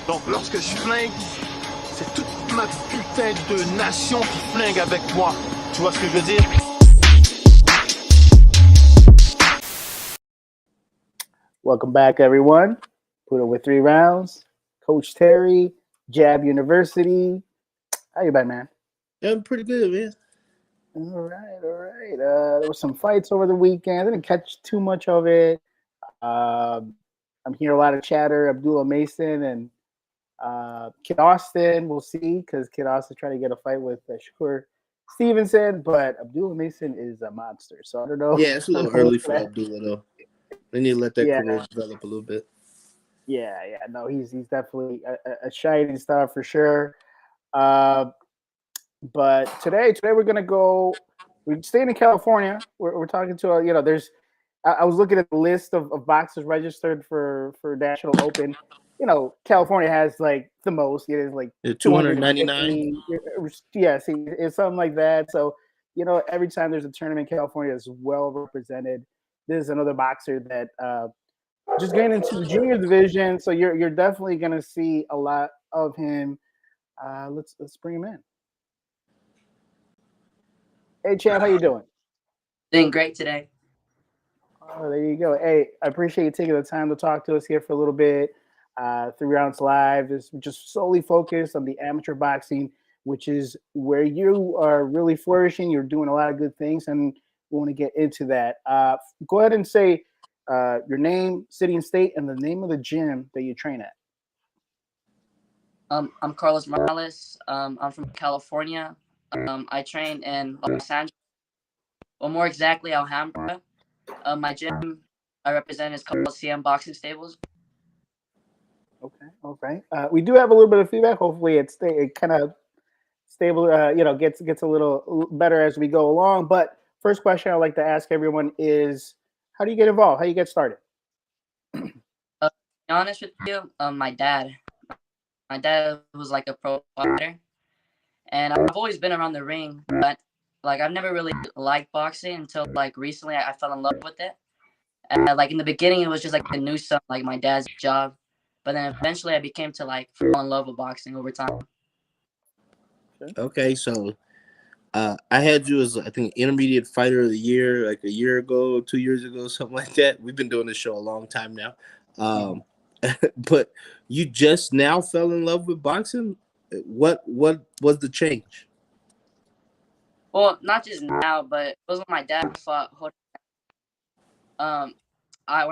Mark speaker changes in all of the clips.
Speaker 1: Donc lorsque je flingue, c'est toute ma putain de nation qui flingue avec moi. Tu vois ce que je veux dire?
Speaker 2: Welcome back, everyone. Put it with 3 rounds. Coach Terry, Jab University. How you been, man?
Speaker 3: Yeah, I'm pretty good, man.
Speaker 2: All right, all right. There were some fights over the weekend. I didn't catch too much of it. I'm hearing a lot of chatter. Abdullah Mason and Kid Austin. We'll see, because Kid Austin trying to get a fight with Shakur Stevenson, but Abdullah Mason is a monster. So I don't know.
Speaker 3: Yeah, it's a little early for Abdullah, though. They need to let that career develop a little bit.
Speaker 2: Yeah. No, he's definitely a shining star for sure. But today we're gonna go. We're staying in California. We're talking to there's. I was looking at the list of boxers registered for National Open. California has like the most. It is like
Speaker 3: 299.
Speaker 2: Yeah, see, it's something like that. So every time there's a tournament, California is well represented. There's another boxer that just getting into the junior division. So you're definitely gonna see a lot of him. Let's bring him in. Hey, Champ, how you doing?
Speaker 4: Doing great today.
Speaker 2: Oh, there you go. Hey, I appreciate you taking the time to talk to us here for a little bit. 3 rounds live is just solely focused on the amateur boxing, which is where you are really flourishing. You're doing a lot of good things, and we want to get into that. Go ahead and say your name, city and state, and the name of the gym that you train at.
Speaker 4: I'm Carlos Morales. I'm from California. I train in Los Angeles. Well, more exactly, Alhambra. My gym I represent is called CM Boxing Stables.
Speaker 2: Okay. We do have a little bit of feedback. Hopefully, it kind of stable. Gets a little better as we go along. But first question I like to ask everyone is, how do you get involved? How do you get started?
Speaker 4: To be honest with you, my dad was like a pro fighter, and I've always been around the ring, but like I've never really liked boxing until like recently I fell in love with it. And like in the beginning, it was just like a new something, like my dad's job, but then eventually I became to like fall in love with boxing over time.
Speaker 3: Okay, so I had you as I think intermediate fighter of the year like a year ago, 2 years ago, something like that. We've been doing this show a long time now. But you just now fell in love with boxing. What was the change?
Speaker 4: Well, not just now, but it was when my dad fought. When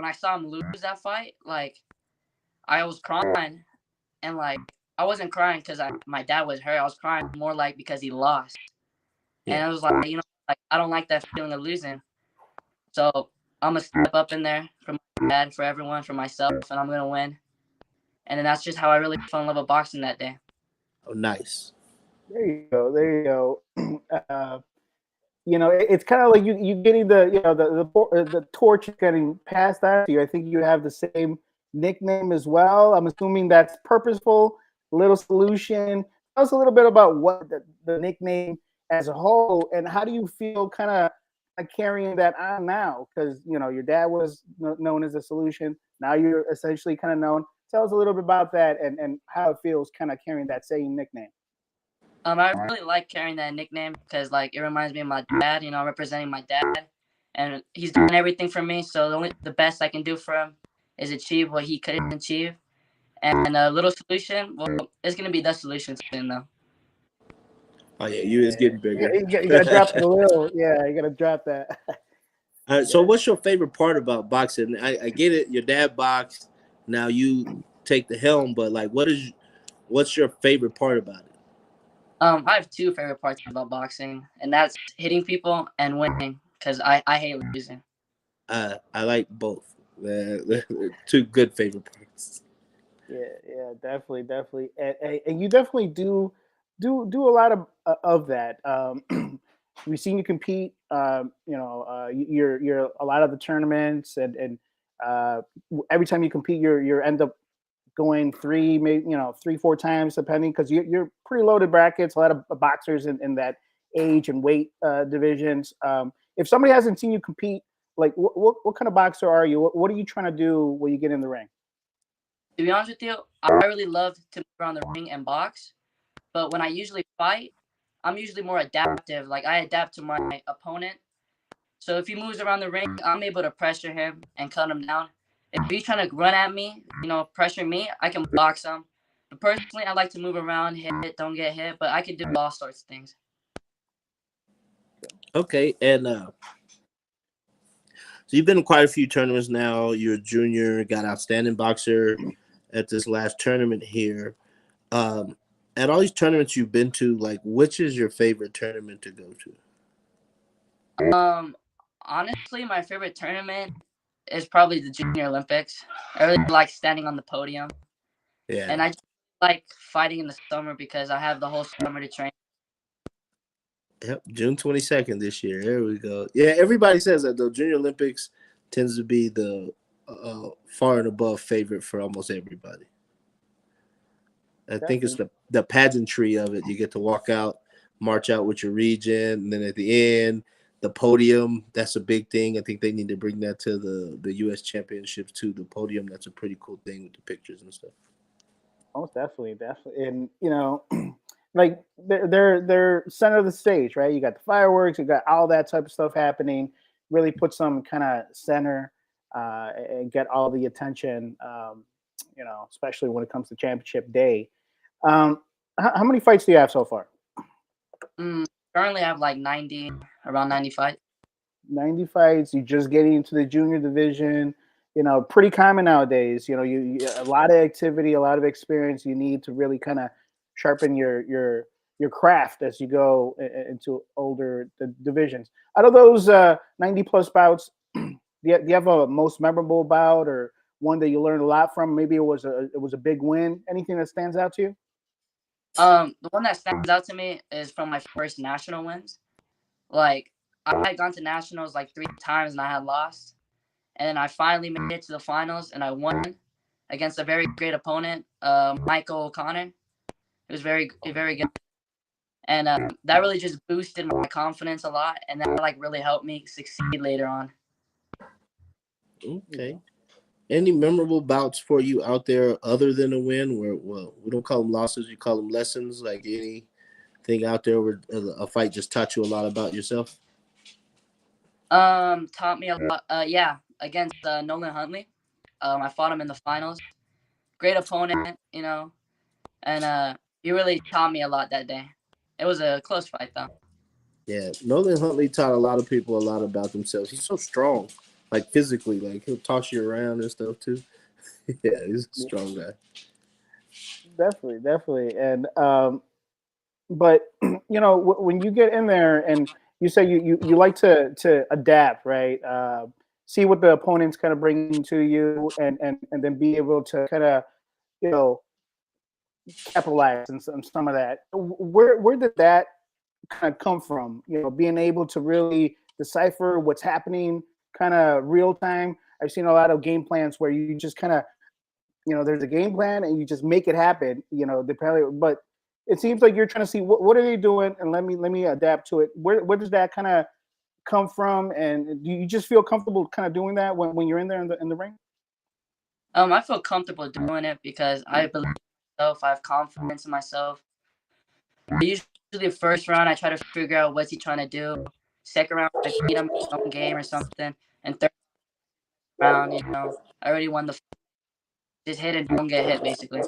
Speaker 4: I saw him lose that fight, like I was crying, and like I wasn't crying because my dad was hurt. I was crying more like because he lost, and I was like, like I don't like that feeling of losing. So I'm gonna step up in there for my dad, for everyone, for myself, and I'm gonna win. And then that's just how I really fell in love with boxing that day.
Speaker 3: Oh, nice.
Speaker 2: There you go. It's kind of like you getting the torch getting passed out to you. I think you have the same nickname as well. I'm assuming that's purposeful. Little Solution. Tell us a little bit about what the nickname as a whole, and how do you feel kind of like carrying that on now? Because your dad was known as the Solution. Now you're essentially kind of known. Tell us a little bit about that and how it feels kind of carrying that same nickname.
Speaker 4: I really like carrying that nickname because like it reminds me of my dad. Representing my dad, and he's done everything for me. So the best I can do for him is achieve what he couldn't achieve. And a Little Solution, well, it's gonna be the solution soon though.
Speaker 3: Oh yeah, you is getting bigger.
Speaker 2: You gotta drop the little. Yeah, you gotta drop that.
Speaker 3: So what's your favorite part about boxing? I get it. Your dad boxed. Now you take the helm, but like, what's your favorite part about it?
Speaker 4: I have two favorite parts about boxing, and that's hitting people and winning. Because I hate losing.
Speaker 3: I like both. Two good favorite parts.
Speaker 2: Yeah, definitely, and you definitely do a lot of that. We've seen you compete. You're a lot of the tournaments, and every time you compete, you end up going maybe 3-4 times depending, because you're pretty loaded brackets. A lot of boxers in that age and weight divisions. If somebody hasn't seen you compete, like what kind of boxer are you? What are you trying to do when you get in the ring?
Speaker 4: To be honest with you, I really love to move around the ring and box. But when I usually fight, I'm usually more adaptive. Like I adapt to my opponent. So if he moves around the ring, I'm able to pressure him and cut him down. If he's trying to run at me, pressure me, I can box him. But personally, I like to move around, hit, don't get hit, but I can do all sorts of things.
Speaker 3: Okay, and so you've been in quite a few tournaments now. You're a junior, got outstanding boxer at this last tournament here. At all these tournaments you've been to, like, which is your favorite tournament to go
Speaker 4: to? Honestly, my favorite tournament is probably the Junior Olympics. I really like standing on the podium.
Speaker 3: Yeah.
Speaker 4: And I just like fighting in the summer because I have the whole summer to train.
Speaker 3: Yep, June 22nd this year. There we go. Yeah, everybody says that the Junior Olympics tends to be the far and above favorite for almost everybody. I think it's the pageantry of it. You get to walk out, march out with your region, and then at the end, the podium. That's a big thing. I think they need to bring that to the U.S. Championships too. The podium. That's a pretty cool thing with the pictures and stuff.
Speaker 2: Most definitely, and like they're center of the stage, right? You got the fireworks, you got all that type of stuff happening. Really put some kind of center and get all the attention. Especially when it comes to championship day. How many fights do you have so far?
Speaker 4: Currently, I have like 90, around 90 fights.
Speaker 2: 90 fights. You just getting into the junior division. Pretty common nowadays. You a lot of activity, a lot of experience. You need to really kind of sharpen your craft as you go into older divisions. Out of those 90 plus bouts, do you have a most memorable bout or one that you learned a lot from? Maybe it was a big win. Anything that stands out to you?
Speaker 4: The one that stands out to me is from my first national wins. Like I had gone to nationals like 3 times and I had lost. And then I finally made it to the finals and I won against a very great opponent, Michael O'Connor. It was very, very good. And that really just boosted my confidence a lot. And that like really helped me succeed later on.
Speaker 3: Okay. Any memorable bouts for you out there other than a win? Where, well, we don't call them losses, you call them lessons. Like anything out there where a fight just taught you a lot about yourself?
Speaker 4: Taught me a lot. Yeah, against Nolan Huntley. I fought him in the finals. Great opponent, and he really taught me a lot that day. It was a close fight though.
Speaker 3: Yeah, Nolan Huntley taught a lot of people a lot about themselves. He's so strong, like physically, like he'll toss you around and stuff too. Yeah, he's a strong guy.
Speaker 2: Definitely, and but when you get in there and you say you like to adapt, right? See what the opponent's kind of bringing to you, and then be able to kind of capitalize on some of that. Where did that kind of come from? Being able to really decipher what's happening, kind of real time. I've seen a lot of game plans where you just kind of, there's a game plan and you just make it happen. But it seems like you're trying to see what are they doing, and let me adapt to it. Where does that kind of come from, and do you just feel comfortable kind of doing that when you're in there in the ring?
Speaker 4: I feel comfortable doing it because I believe in myself. I have confidence in myself. Usually the first round, I try to figure out what's he trying to do. Second round, I beat him in his own game or something. And third round, I already won the fight. Just hit and don't get hit, basically.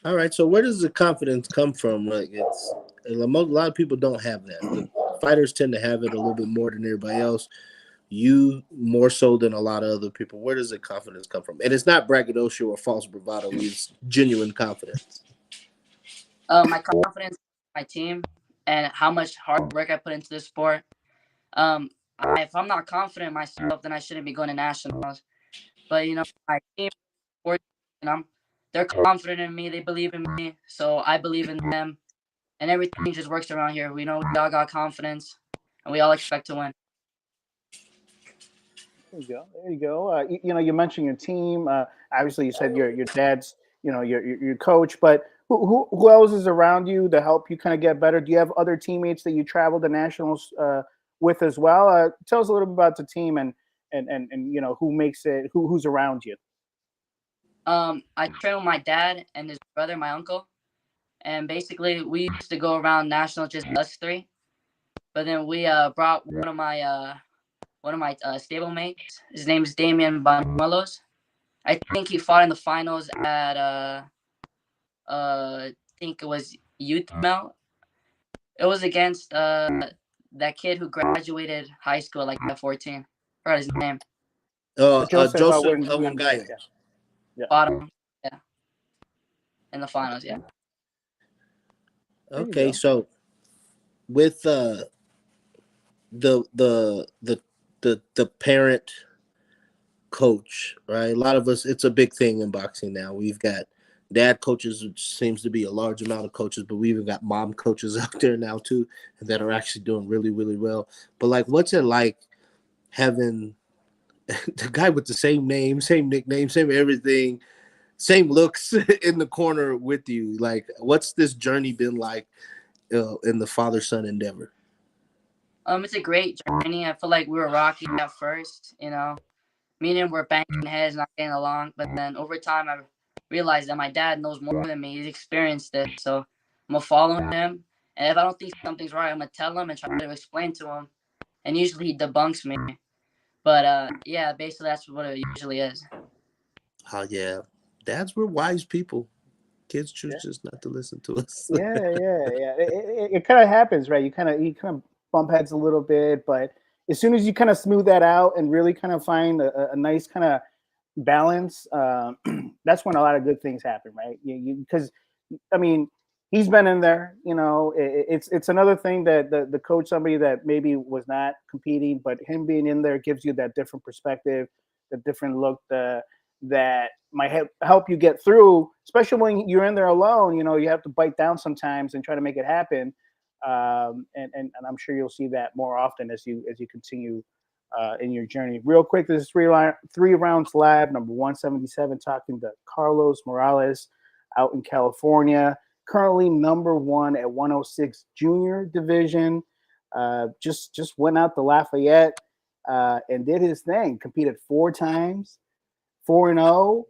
Speaker 3: All right, so where does the confidence come from? Like a lot of people don't have that. The fighters tend to have it a little bit more than everybody else. You more so than a lot of other people. Where does the confidence come from? And it's not braggadocio or false bravado. It's genuine confidence.
Speaker 4: My confidence in my team and how much hard work I put into this sport. If I'm not confident in myself, then I shouldn't be going to nationals. But my team, they're confident in me. They believe in me, so I believe in them, and everything just works around here. We all got confidence, and we all expect to win.
Speaker 2: There you go. You mentioned your team. Obviously, you said your dad's, your coach. But who else is around you to help you kind of get better? Do you have other teammates that you travel to nationals with as well? Tell us a little bit about the team and who makes it, who's around you.
Speaker 4: I trained with my dad and his brother, my uncle, and basically we used to go around national just us three. But then we brought one of my stable mates. His name is Damian Banuelos. I think he fought in the finals at I think it was Youth Melt. It was against that kid who graduated high school like at 14. Forgot his name.
Speaker 2: Joseph
Speaker 3: Joseph
Speaker 2: Wingate.
Speaker 3: Wingate.
Speaker 2: Yeah.
Speaker 4: Bottom, yeah, in the finals, yeah.
Speaker 2: There you
Speaker 3: Okay,
Speaker 2: go.
Speaker 3: so with the parent coach, right? A lot of us, it's a big thing in boxing now. We've got dad coaches, which seems to be a large amount of coaches, but we even got mom coaches out there now too that are actually doing really, really well. But like, what's it like having the guy with the same name, same nickname, same everything, same looks in the corner with you? Like, what's this journey been like in the father-son endeavor?
Speaker 4: It's a great journey. I feel like we were rocky at first, me and him were banging heads, not getting along. But then over time, I realized that my dad knows more than me. He's experienced it, so I'm gonna follow him. And if I don't think something's right, I'm gonna tell him and try to explain to him. And usually he debunks me. But yeah, basically that's what it usually is.
Speaker 3: Oh yeah, dads were wise people. Kids choose just not to listen to us.
Speaker 2: Yeah. It kind of happens, right? You kind of bump heads a little bit, but as soon as you kind of smooth that out and really kind of find a nice kind of balance, that's when a lot of good things happen, right? Because I mean, he's been in there. It's another thing that the coach, somebody that maybe was not competing, but him being in there gives you that different perspective, the different look, that might help you get through, especially when you're in there alone. You have to bite down sometimes and try to make it happen. And I'm sure you'll see that more often as you continue in your journey. Real quick, this is three rounds live, number 177, talking to Carlos Morales out in California. Currently number one at 106 junior division. Just went out to Lafayette and did his thing. Competed 4 times, 4-0.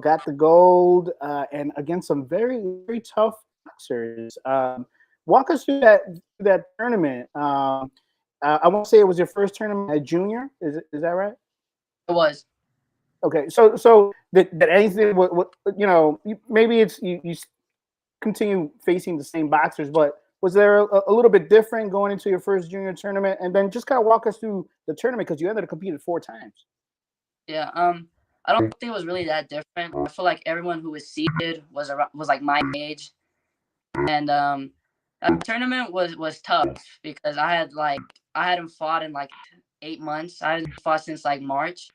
Speaker 2: Got the gold and against some very, very tough boxers. Walk us through that tournament. I want to say it was your first tournament at junior. Is that right?
Speaker 4: It was.
Speaker 2: Okay, so did anything? Maybe it's you continue facing the same boxers, but was there a little bit different going into your first junior tournament? And then just kind of walk us through the tournament because you ended up competing 4 times.
Speaker 4: Yeah. I don't think it was really that different. I feel like everyone who was seeded was like my age, and that tournament was tough because I hadn't fought in like 8 months. I hadn't fought since like March.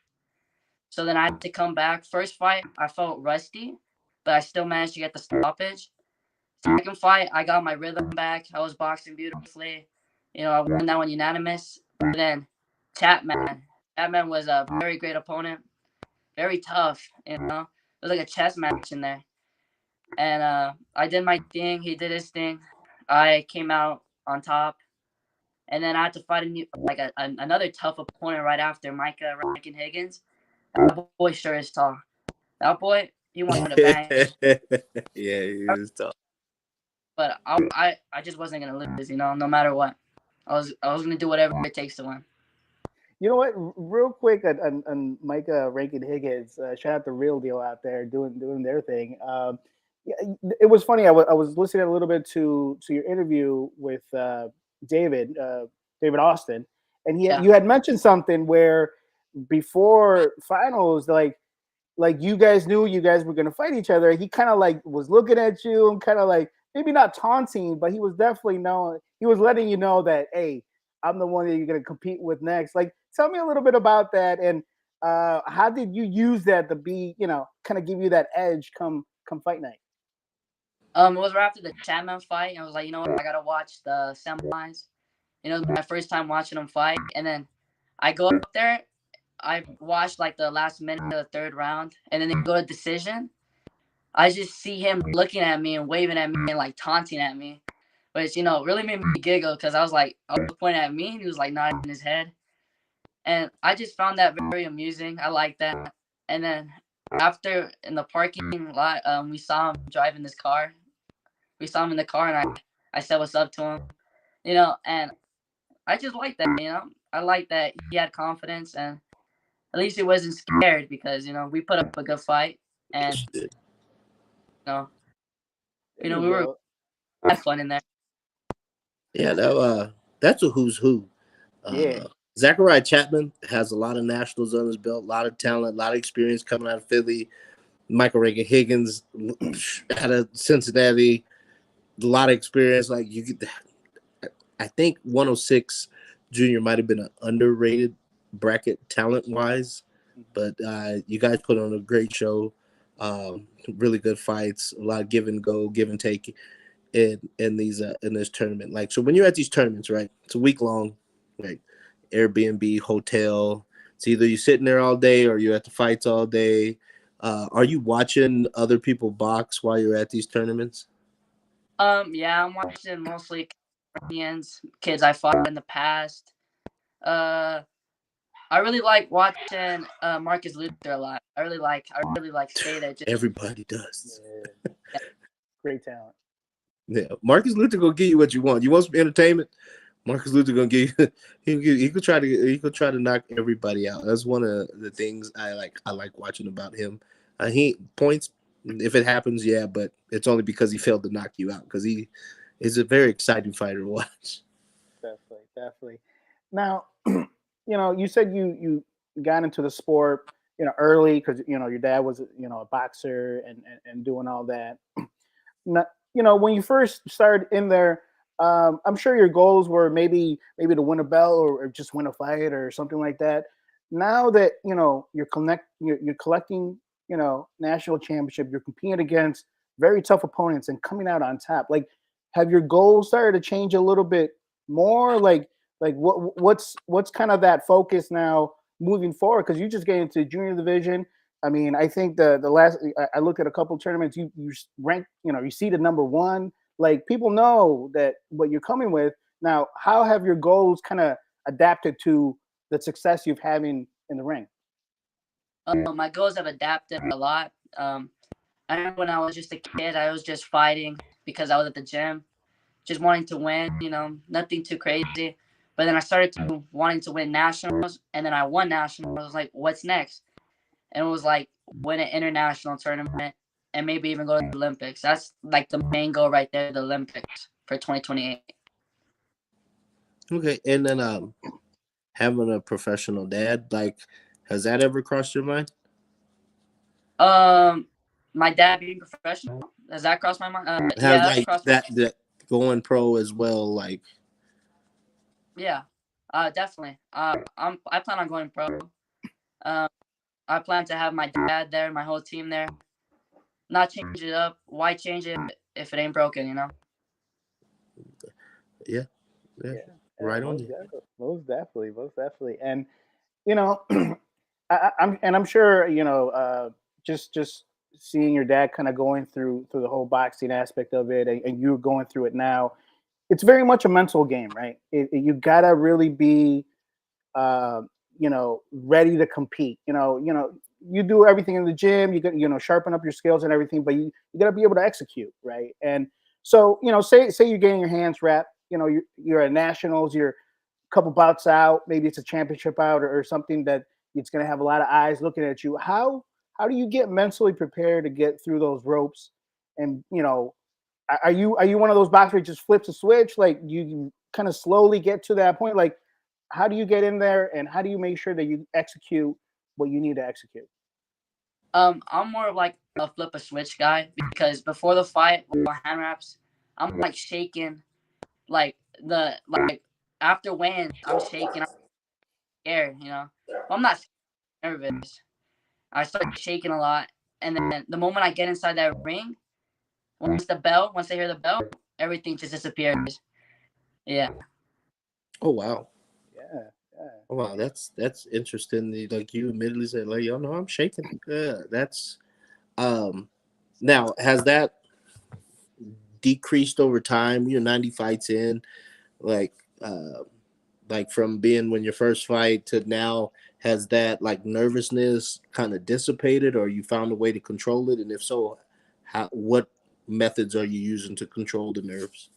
Speaker 4: So then I had to come back. First fight, I felt rusty, but I still managed to get the stoppage. Second fight, I got my rhythm back. I was boxing beautifully. I won that one unanimous. But then Chapman was a very great opponent, very tough. It was like a chess match in there. And I did my thing. He did his thing. I came out on top. And then I had to fight another tough opponent right after, Micah Rankin-Higgins. That boy sure is tall. That boy, he wanted to bang.
Speaker 3: Yeah, he is tough.
Speaker 4: But I just wasn't gonna lose, no matter what. I was gonna do whatever it takes to win.
Speaker 2: You know what? Real quick on Micah Rankin-Higgins, shout out the Real Deal out there doing their thing. It was funny. I was listening a little bit to your interview with David Austin, and you had mentioned something where before finals, like you guys knew you guys were going to fight each other. He kind of like was looking at you and kind of like maybe not taunting, but he was definitely he was letting you know that, hey, I'm the one that you're going to compete with next. Like, tell me a little bit about that, and how did you use that to be, kind of give you that edge come fight night?
Speaker 4: It was right after the Chapman fight, and I was like, you know what, I gotta watch the semis. My first time watching him fight, and then I go up there. I watched like the last minute of the third round, and then they go to decision. I just see him looking at me and waving at me and like taunting at me, which really made me giggle because I was pointing at me and he was like nodding his head, and I just found that very amusing. I like that. And then after in the parking lot, we saw him driving this car. We saw him in the car, and I said what's up to him, and I just like that. I like that he had confidence, and at least he wasn't scared because we put up a good fight, and know,
Speaker 2: There you
Speaker 4: we were
Speaker 2: go.
Speaker 4: had fun in there.
Speaker 3: Yeah, that's a who's who.
Speaker 2: Yeah.
Speaker 3: Zachariah Chapman has a lot of nationals on his belt, a lot of talent, a lot of experience coming out of Philly. Michael Reagan Higgins out of Cincinnati, a lot of experience. Like you get, I think 106 Junior might have been an underrated bracket talent wise, but you guys put on a great show. Really good fights, a lot of give and go, give and take in this tournament. Like, so when you're at these tournaments, right? It's a week long, right? Airbnb, hotel. It's either you're sitting there all day or you're at the fights all day. Are you watching other people box while you're at these tournaments?
Speaker 4: Yeah, I'm watching mostly Canadians, kids I fought in the past. I really like watching Marcus Luther a lot. I really like Spada.
Speaker 3: Everybody does.
Speaker 2: Yeah. Great talent.
Speaker 3: Yeah, Marcus Luther gonna give you what you want. You want some entertainment? Marcus Luther gonna give you. He could try to knock everybody out. That's one of the things I like. I like watching about him. He points if it happens, yeah, but it's only because he failed to knock you out. Because he is a very exciting fighter to watch.
Speaker 2: Definitely. Now, you said you got into the sport, early because your dad was a boxer and doing all that. Now, when you first started in there, I'm sure your goals were maybe to win a belt or just win a fight or something like that. Now that you're collecting national championship, you're competing against very tough opponents and coming out on top. Like, have your goals started to change a little bit more? Like what's kind of that focus now moving forward? Because you just get into junior division. I mean, I think the last I looked at a couple of tournaments. You ranked, you seeded number one. Like, people know that what you're coming with. Now, how have your goals kind of adapted to the success you've having in the ring?
Speaker 4: My goals have adapted a lot. I remember when I was just a kid, I was just fighting because I was at the gym, just wanting to win. Nothing too crazy. But then I started to wanting to win nationals, and then I won nationals. I was like, what's next? And it was like win an international tournament and maybe even go to the Olympics. That's like the main goal right there, the Olympics for 2028.
Speaker 3: Okay, and then having a professional dad, like, has that ever crossed your mind?
Speaker 4: My dad being professional, has that crossed my mind?
Speaker 3: Has
Speaker 4: Yeah,
Speaker 3: like that going pro as well, like?
Speaker 4: Yeah, definitely. I plan on going pro. I plan to have my dad there, my whole team there. Not change it up. Why change it if it ain't broken?
Speaker 3: Yeah. Right on you.
Speaker 2: Most definitely. And I'm sure just seeing your dad kind of going through the whole boxing aspect of it, and you're going through it now. It's very much a mental game, right? You gotta really be, ready to compete. You do everything in the gym. You got sharpen up your skills and everything, but you gotta be able to execute, right? And so say you're getting your hands wrapped. You're at nationals. You're a couple bouts out. Maybe it's a championship out or something that it's gonna have a lot of eyes looking at you. How do you get mentally prepared to get through those ropes? And are you one of those boxers who just flips a switch? Like, you kind of slowly get to that point? Like, how do you get in there, and how do you make sure that you execute what you need to execute?
Speaker 4: I'm more of like a flip a switch guy because before the fight, with my hand wraps, I'm like shaking, like after wins, I'm shaking, I'm scared, Well, I'm not nervous. I start shaking a lot, and then the moment I get inside that ring, once they hear the bell, everything just disappears. Yeah.
Speaker 3: Oh wow.
Speaker 2: Yeah.
Speaker 3: Oh wow, that's interesting. Like, you admittedly said, like, y'all know I'm shaking. Yeah, that's now, has that decreased over time? 90 fights in, like from being when your first fight to now, has that like nervousness kind of dissipated, or you found a way to control it? And if so, what methods are you using to control the nerves?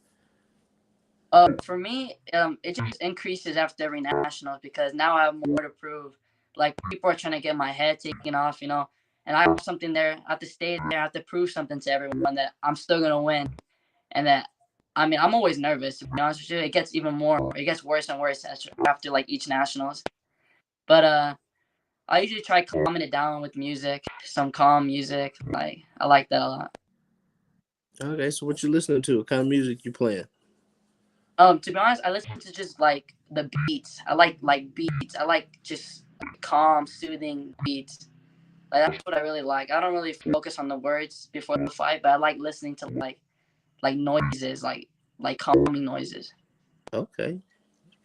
Speaker 4: For me, it just increases after every nationals because now I have more to prove. Like people are trying to get my head taken off, and I have something there. I have to stay there. I have to prove something to everyone that I'm still gonna win, and that I'm always nervous. To be honest with you, it gets even more. It gets worse and worse after like each nationals. But I usually try calming it down with music, some calm music. Like I like that a lot.
Speaker 3: Okay, so what you listening to? What kind of music you playing?
Speaker 4: To be honest, I listen to just like the beats. I like beats. I like just calm, soothing beats. Like that's what I really like. I don't really focus on the words before the fight, but I like listening to like noises, like calming noises.
Speaker 3: Okay,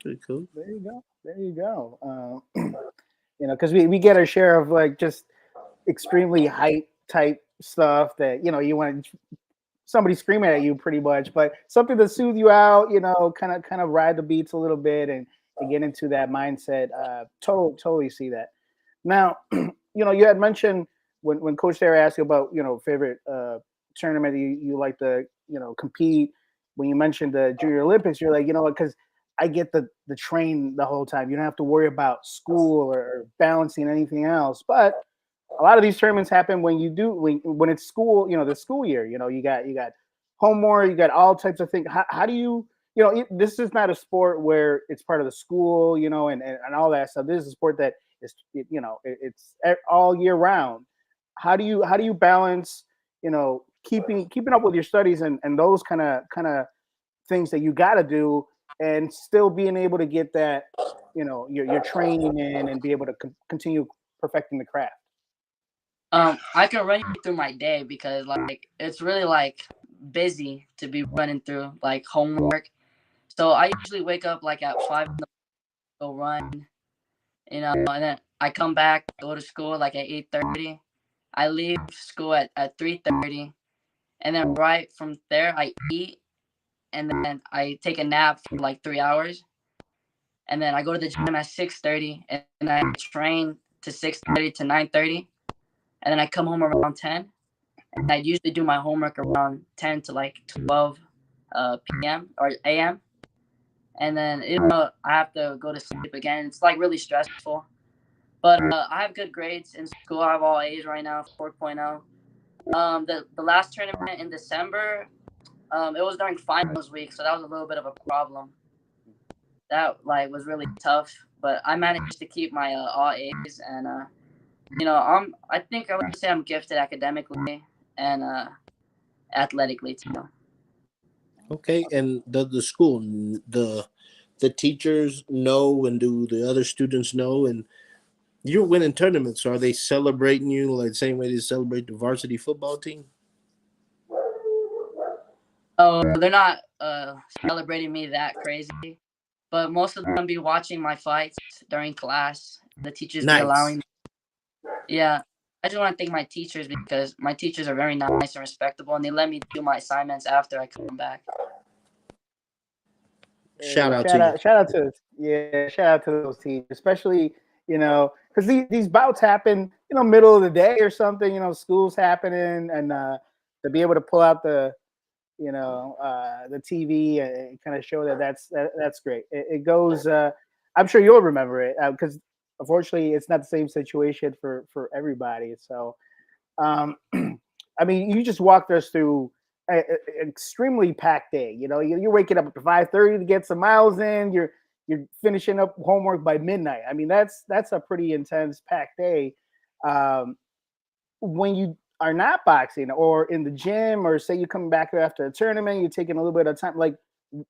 Speaker 3: pretty cool.
Speaker 2: There you go. There you go. Because we get our share of like just extremely hype type stuff that you want somebody screaming at you pretty much, but something to soothe you out, kind of ride the beats a little bit and get into that mindset. Totally see that. Now, you had mentioned when Coach Sarah asked you about favorite tournament you like to compete. When you mentioned the Junior Olympics, you're like, because I get the train the whole time. You don't have to worry about school or balancing anything else. But a lot of these tournaments happen when when it's school, the school year. You got homework, you got all types of things. How do you this is not a sport where it's part of the school, and all that stuff. This is a sport that is it's all year round. How do you balance keeping up with your studies and those kind of things that you got to do, and still being able to get that your training in and be able to continue perfecting the craft?
Speaker 4: I can run you through my day because like it's really like busy to be running through like homework. So I usually wake up like at 5 in the morning, go run, and then I come back, go to school like at 8:30. I leave school at 3:30, and then right from there I eat, and then I take a nap for like 3 hours, and then I go to the gym at 6:30, and I train to 6:30 to 9:30, and then I come home around 10, and I usually do my homework around 10 to like 12 p.m. or a.m. And then I have to go to sleep again. It's like really stressful. But I have good grades in school. I have all A's right now, 4.0. The last tournament in December, it was during finals week, so that was a little bit of a problem. That like was really tough, but I managed to keep my all A's, and I think I would say I'm gifted academically and athletically too.
Speaker 3: Okay, and the school, the teachers know, and do the other students know, and you're winning tournaments. So are they celebrating you like the same way they celebrate the varsity football team?
Speaker 4: Oh, they're not celebrating me that crazy, but most of them be watching my fights during class. The teachers be allowing
Speaker 3: Nice.
Speaker 4: me. Yeah, I just want to thank my teachers because my teachers are very nice and respectable, and they let me do my assignments after I come back.
Speaker 3: Shout out to
Speaker 2: Shout
Speaker 3: you.
Speaker 2: out, shout out to those teams, especially because these bouts happen middle of the day or something. School's happening, and to be able to pull out the the TV and kind of show that's great. It goes. I'm sure you'll remember it because unfortunately it's not the same situation for everybody. So, I mean, you just walked us through an extremely packed day. You're waking up at 5:30 to get some miles in. You're finishing up homework by midnight. I mean, that's a pretty intense packed day. When you are not boxing or in the gym, or say you come back after a tournament, you're taking a little bit of time. Like,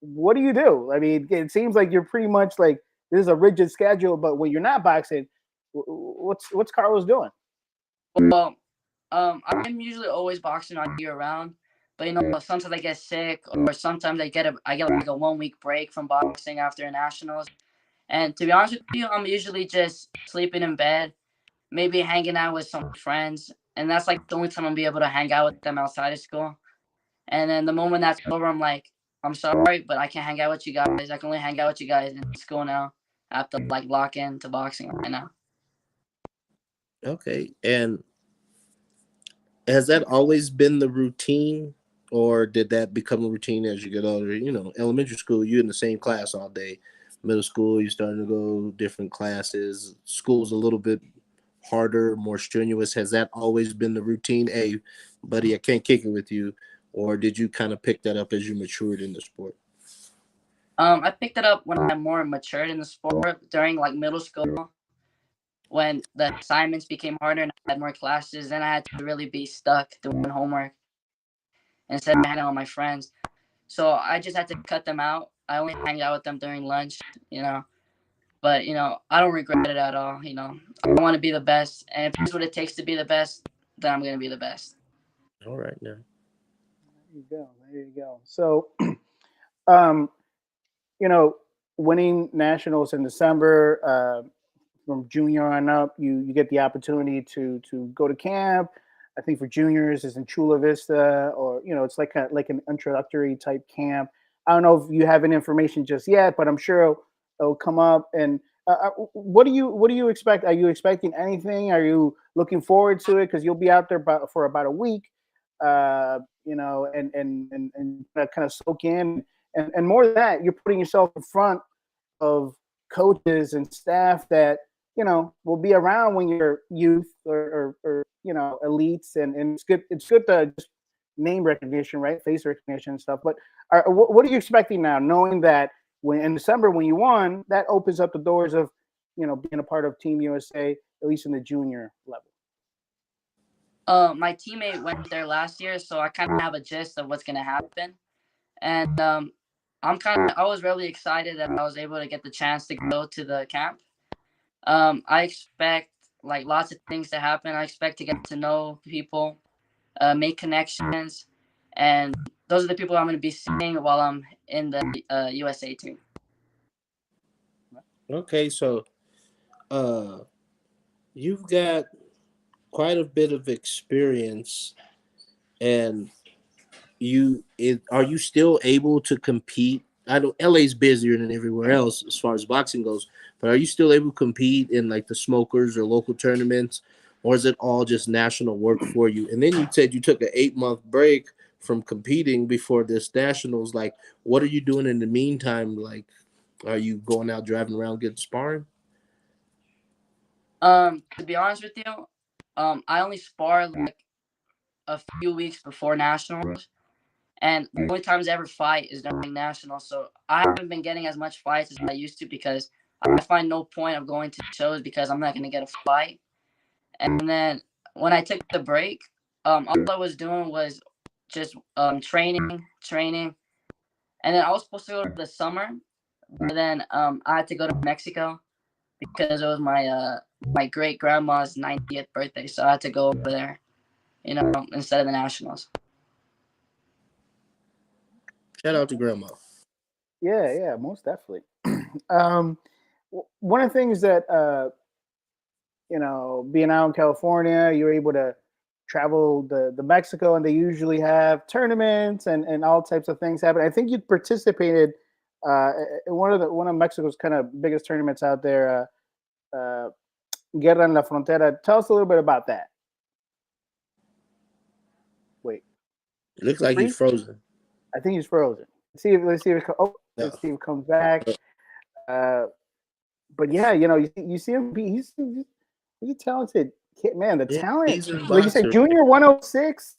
Speaker 2: what do you do? I mean, it seems like you're pretty much like there's a rigid schedule, but when you're not boxing, what's Carlos doing?
Speaker 4: Well, I'm usually always boxing on year round, but sometimes I get sick, or sometimes I get like a 1 week break from boxing after nationals. And to be honest with you, I'm usually just sleeping in bed, maybe hanging out with some friends, and that's like the only time I'll be able to hang out with them outside of school. And then the moment that's over, I'm like, I'm sorry, but I can't hang out with you guys. I can only hang out with you guys in school now. I have to like lock in to boxing right now.
Speaker 3: Okay. And has that always been the routine, or did that become a routine as you get older? You know, elementary school, you're in the same class all day. Middle school, you're starting to go different classes. School's a little bit harder, more strenuous. Has that always been the routine? Hey, buddy, I can't kick it with you. Or did you kind of pick that up as you matured in the sport?
Speaker 4: I picked it up when I more matured in the sport during like middle school when the assignments became harder and I had more classes. Then I had to really be stuck doing homework instead of hanging out with my friends. So I just had to cut them out. I only hang out with them during lunch, you know. But I don't regret it at all. I want to be the best, and if it's what it takes to be the best, then I'm gonna be the best.
Speaker 3: All right, now.
Speaker 2: There you go. There you go. So, um, you know, winning nationals in December, from junior on up, you get the opportunity to go to camp. I think for juniors is in Chula Vista, or it's like an introductory type camp. I don't know if you have any information just yet, but I'm sure it'll come up. And what do you expect? Are you expecting anything? Are you looking forward to it? Because you'll be out there for about a week, and kind of soak in, and more than that, you're putting yourself in front of coaches and staff that will be around when you're youth, or elites, and it's good to just name recognition, right, face recognition and stuff. But what are you expecting now, knowing that when in December when you won, that opens up the doors of being a part of Team USA, at least in the junior level?
Speaker 4: My teammate went there last year, so I kind of have a gist of what's gonna happen, and I was really excited that I was able to get the chance to go to the camp. I expect like lots of things to happen. I expect to get to know people, make connections, and those are the people I'm going to be seeing while I'm in the USA team.
Speaker 3: Okay, so uh you've got quite a bit of experience, and are you still able to compete? I know LA's busier than everywhere else as far as boxing goes, but are you still able to compete in like the smokers or local tournaments, or is it all just national work for you? And then you said you took an 8-month break from competing before this nationals. Like, what are you doing in the meantime? Like, are you going out driving around getting sparring?
Speaker 4: To be honest with you, I only spar like a few weeks before nationals, and the only times I ever fight is during nationals. So I haven't been getting as much fights as I used to because I find no point of going to shows because I'm not going to get a fight. And then when I took the break, all I was doing was just training, and then I was supposed to go to the summer, but then I had to go to Mexico because it was my great grandma's 90th birthday, so I had to go over there, instead of the nationals.
Speaker 3: Shout out to grandma.
Speaker 2: Yeah, most definitely. um, One of the things that being out in California, you're able to travel the Mexico, and they usually have tournaments and all types of things happen. I think you participated in one of Mexico's kind of biggest tournaments out there, Guerra en la Frontera. Tell us a little bit about that. Wait,
Speaker 3: It looks like he's frozen.
Speaker 2: I think he's frozen. Let's see if it comes back. But yeah, you see him. He's a talented kid, man. The talent, like you said, Junior 106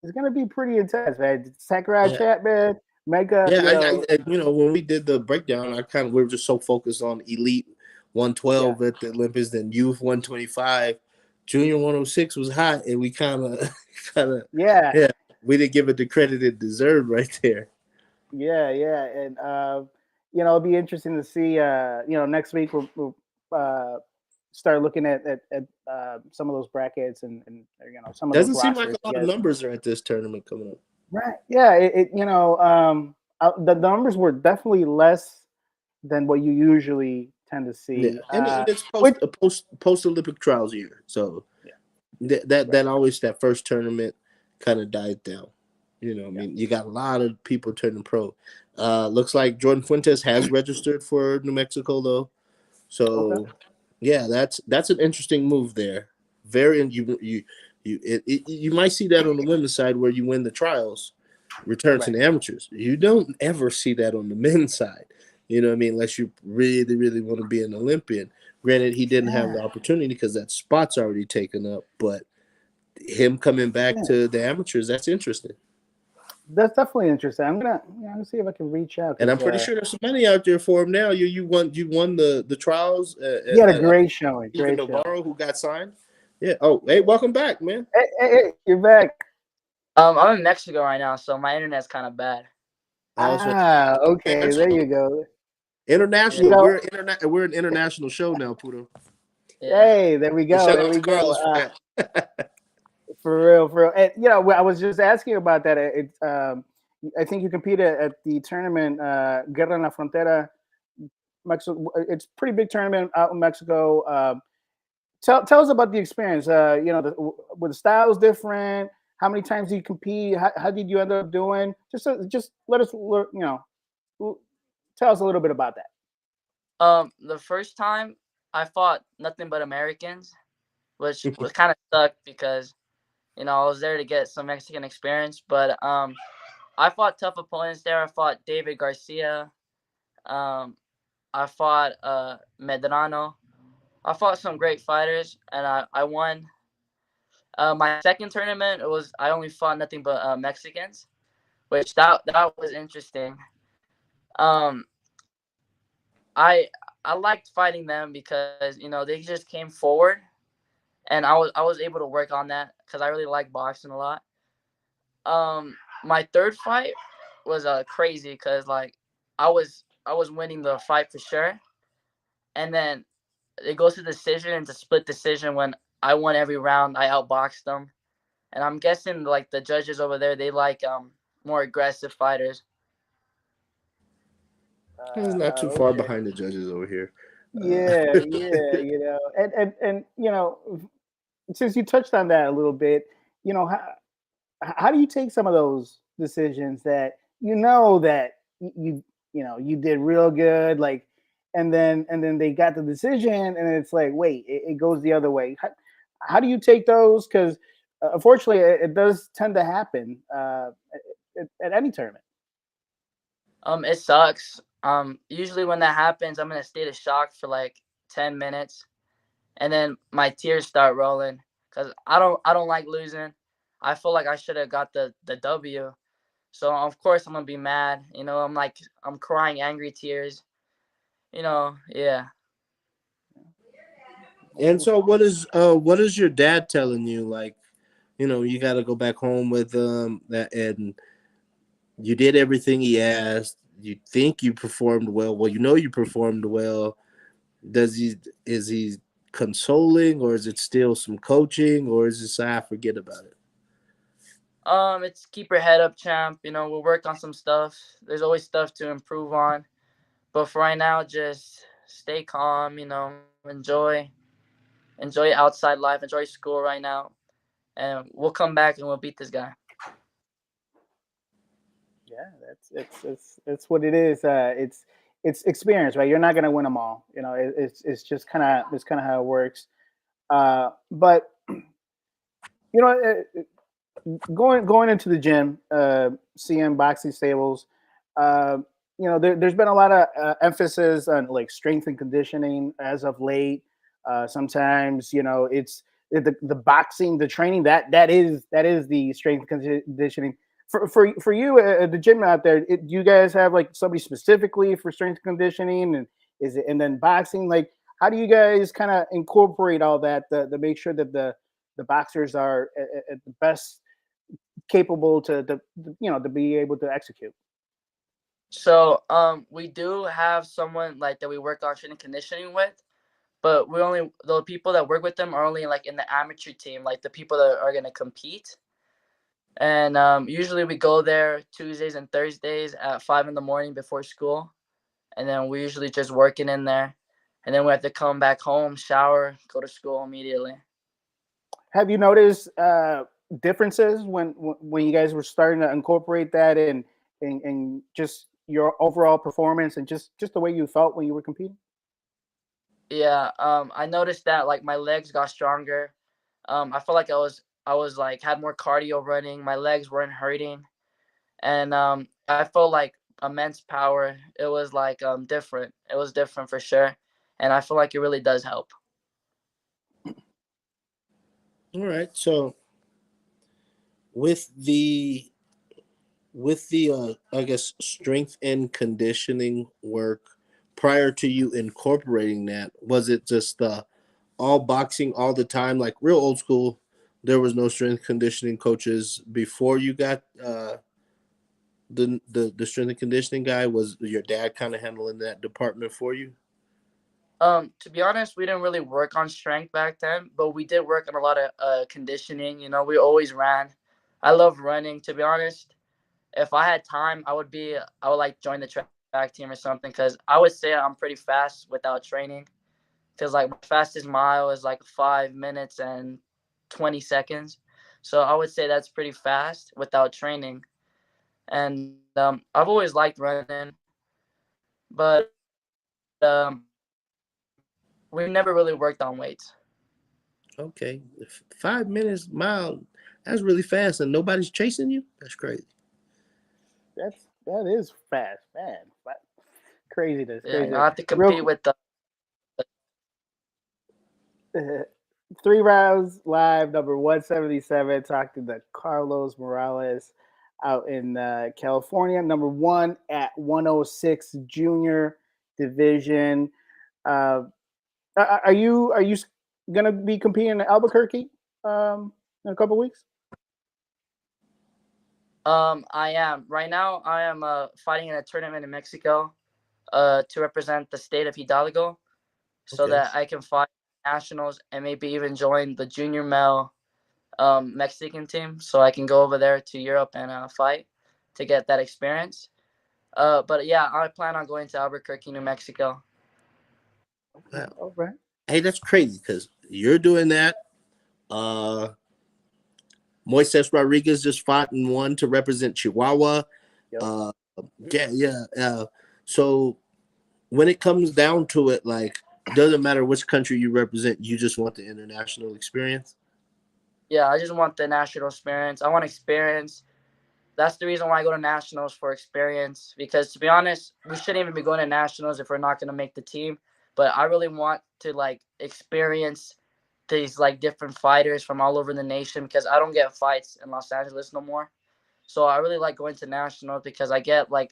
Speaker 2: is gonna be pretty intense, man. Sakurai Chapman, Mega.
Speaker 3: Yeah, when we did the breakdown, we were just so focused on Elite 112 at the Olympics, then Youth 125. Junior 106 was hot, and we kind of we didn't give it the credit it deserved right there.
Speaker 2: Yeah, and it'll be interesting to see. Next week we'll start looking at some of those brackets and some of
Speaker 3: doesn't
Speaker 2: those
Speaker 3: seem like a lot of numbers are at this tournament coming up.
Speaker 2: Right. Yeah. The numbers were definitely less than what you usually tend to see.
Speaker 3: And it's post Olympic trials year, so that always that first tournament kind of died down. You got a lot of people turning pro. Looks like Jordan Fuentes has registered for New Mexico though, so that's an interesting move there. Very, and you might see that on the women's side where you win the trials, return to
Speaker 5: Right.
Speaker 3: the amateurs. You don't ever see that on the men's side. You know what I mean? Unless you really, really want to be an Olympian. Granted, he didn't have the opportunity because that spot's already taken up. But him coming back to the amateurs, that's interesting.
Speaker 2: That's definitely interesting. I'm gonna see if I can reach out.
Speaker 3: And I'm pretty sure there's some money out there for him now. You won the trials.
Speaker 2: He had a great showing.
Speaker 3: Even
Speaker 2: Great show.
Speaker 3: Navarro, who got signed. Yeah. Oh, hey, welcome back, man.
Speaker 2: Hey, you're back.
Speaker 4: I'm in Mexico right now, so my internet's kind of bad.
Speaker 2: Okay. There you go.
Speaker 3: International.
Speaker 2: You know-
Speaker 3: We're an international show now, Puto.
Speaker 4: Yeah.
Speaker 2: Hey, there we go.
Speaker 3: Shout
Speaker 2: There
Speaker 3: out
Speaker 2: we
Speaker 3: to Carlos
Speaker 2: go.
Speaker 3: for that.
Speaker 2: For real. And I was just asking about that. I think you competed at the tournament, Guerra en la Frontera, Mexico. It's a pretty big tournament out in Mexico. Tell us about the experience. Were the styles different? How many times did you compete? How did you end up doing? Just let us, tell us a little bit about that.
Speaker 4: The first time I fought nothing but Americans, which was kind of sucked because, I was there to get some Mexican experience. But I fought tough opponents there. I fought David Garcia. I fought Medrano. I fought some great fighters, and I won. My second tournament, I only fought nothing but Mexicans, which that was interesting. Um, I I liked fighting them because they just came forward, and I was able to work on that because I really like boxing a lot. My third fight was crazy because I was winning the fight for sure, and then it goes to decision and to split decision when I won every round. I outboxed them, and I'm guessing the judges over there, they like more aggressive fighters.
Speaker 3: He's not too far behind the judges over here.
Speaker 2: Yeah. And since you touched on that a little bit, how do you take some of those decisions that that you did real good, and then they got the decision, and it's like, wait, it goes the other way. How do you take those? Because unfortunately, it does tend to happen at any tournament.
Speaker 4: It sucks. Usually when that happens, I'm in a state of shock for 10 minutes, and then my tears start rolling because I don't like losing. I feel like I should have got the W. So of course I'm gonna be mad. I'm crying angry tears. Yeah.
Speaker 3: And so, what is your dad telling you? You got to go back home with that, and you did everything he asked. You think you performed well. Well, you performed well. Is he consoling, or is it still some coaching, or is it forget about it?
Speaker 4: It's keep your head up, champ. We'll work on some stuff. There's always stuff to improve on, but for right now, just stay calm. Enjoy outside life. Enjoy school right now, and we'll come back and we'll beat this guy.
Speaker 2: Yeah, it's what it is. It's experience, right? You're not gonna win them all. It's just kind of how it works. But going into the gym, CM Boxing Stables, there's been a lot of emphasis on strength and conditioning as of late. Sometimes it's the boxing, the training that is the strength conditioning. For you at the gym out there, do you guys have somebody specifically for strength conditioning, and then boxing? How do you guys kind of incorporate all that to make sure that the boxers are at the best capable to be able to execute?
Speaker 4: So we do have someone that we work on strength and conditioning with, but the people that work with them are only in the amateur team, the people that are gonna compete. And usually we go there Tuesdays and Thursdays at 5 a.m. before school, and then we usually just working in there, and then we have to come back home, shower, go to school immediately.
Speaker 2: Have you noticed differences when you guys were starting to incorporate that in just your overall performance and just the way you felt when you were competing?
Speaker 4: Yeah, I noticed that my legs got stronger. I felt like I was like had more cardio running. My legs weren't hurting, and I felt like immense power. It was like different. It was different for sure, and I feel like it really does help.
Speaker 3: All right. So with the I guess strength and conditioning work prior to you incorporating that, was it just all boxing all the time, like real old school? There was no strength conditioning coaches before you got the strength and conditioning guy. Was your dad kind of handling that department for you?
Speaker 4: To be honest, we didn't really work on strength back then, but we did work on a lot of conditioning. You know, we always ran. I love running. To be honest, if I had time, I would like join the track team or something because I would say I'm pretty fast without training. Because like my fastest mile is like 5 minutes and 20 seconds, so I would say that's pretty fast without training. And I've always liked running, but we never really worked on weights.
Speaker 3: Okay, 5 minutes mile. That's really fast, and nobody's chasing you. That's crazy.
Speaker 2: That is fast, man. Craziness,
Speaker 4: Yeah, you know, I
Speaker 2: craziness.
Speaker 4: have to compete
Speaker 2: Real
Speaker 4: with the.
Speaker 2: Three rounds live, number 177, talking to Carlos Morales out in California. Number one at 106 junior division. Uh, are you gonna be competing in Albuquerque in a couple weeks?
Speaker 4: I am right now. I am fighting in a tournament in Mexico, to represent the state of Hidalgo, so
Speaker 3: Okay.
Speaker 4: that I can fight nationals and maybe even join the junior male Mexican team, so I can go over there to Europe and fight to get that experience. But yeah, I plan on going to Albuquerque, New Mexico.
Speaker 3: Wow.
Speaker 2: All right.
Speaker 3: Hey, that's crazy because you're doing that. Uh, Moises Rodriguez just fought and won to represent Chihuahua.
Speaker 2: Yep.
Speaker 3: Uh, yeah, yeah. So when it comes down to it, like, doesn't matter which country you represent, you just want the international experience.
Speaker 4: Yeah, I just want the national experience. I want experience. That's the reason why I go to nationals, for experience. Because to be honest, we shouldn't even be going to nationals if we're not going to make the team. But I really want to like experience these like different fighters from all over the nation because I don't get fights in Los Angeles no more. So I really like going to nationals because I get like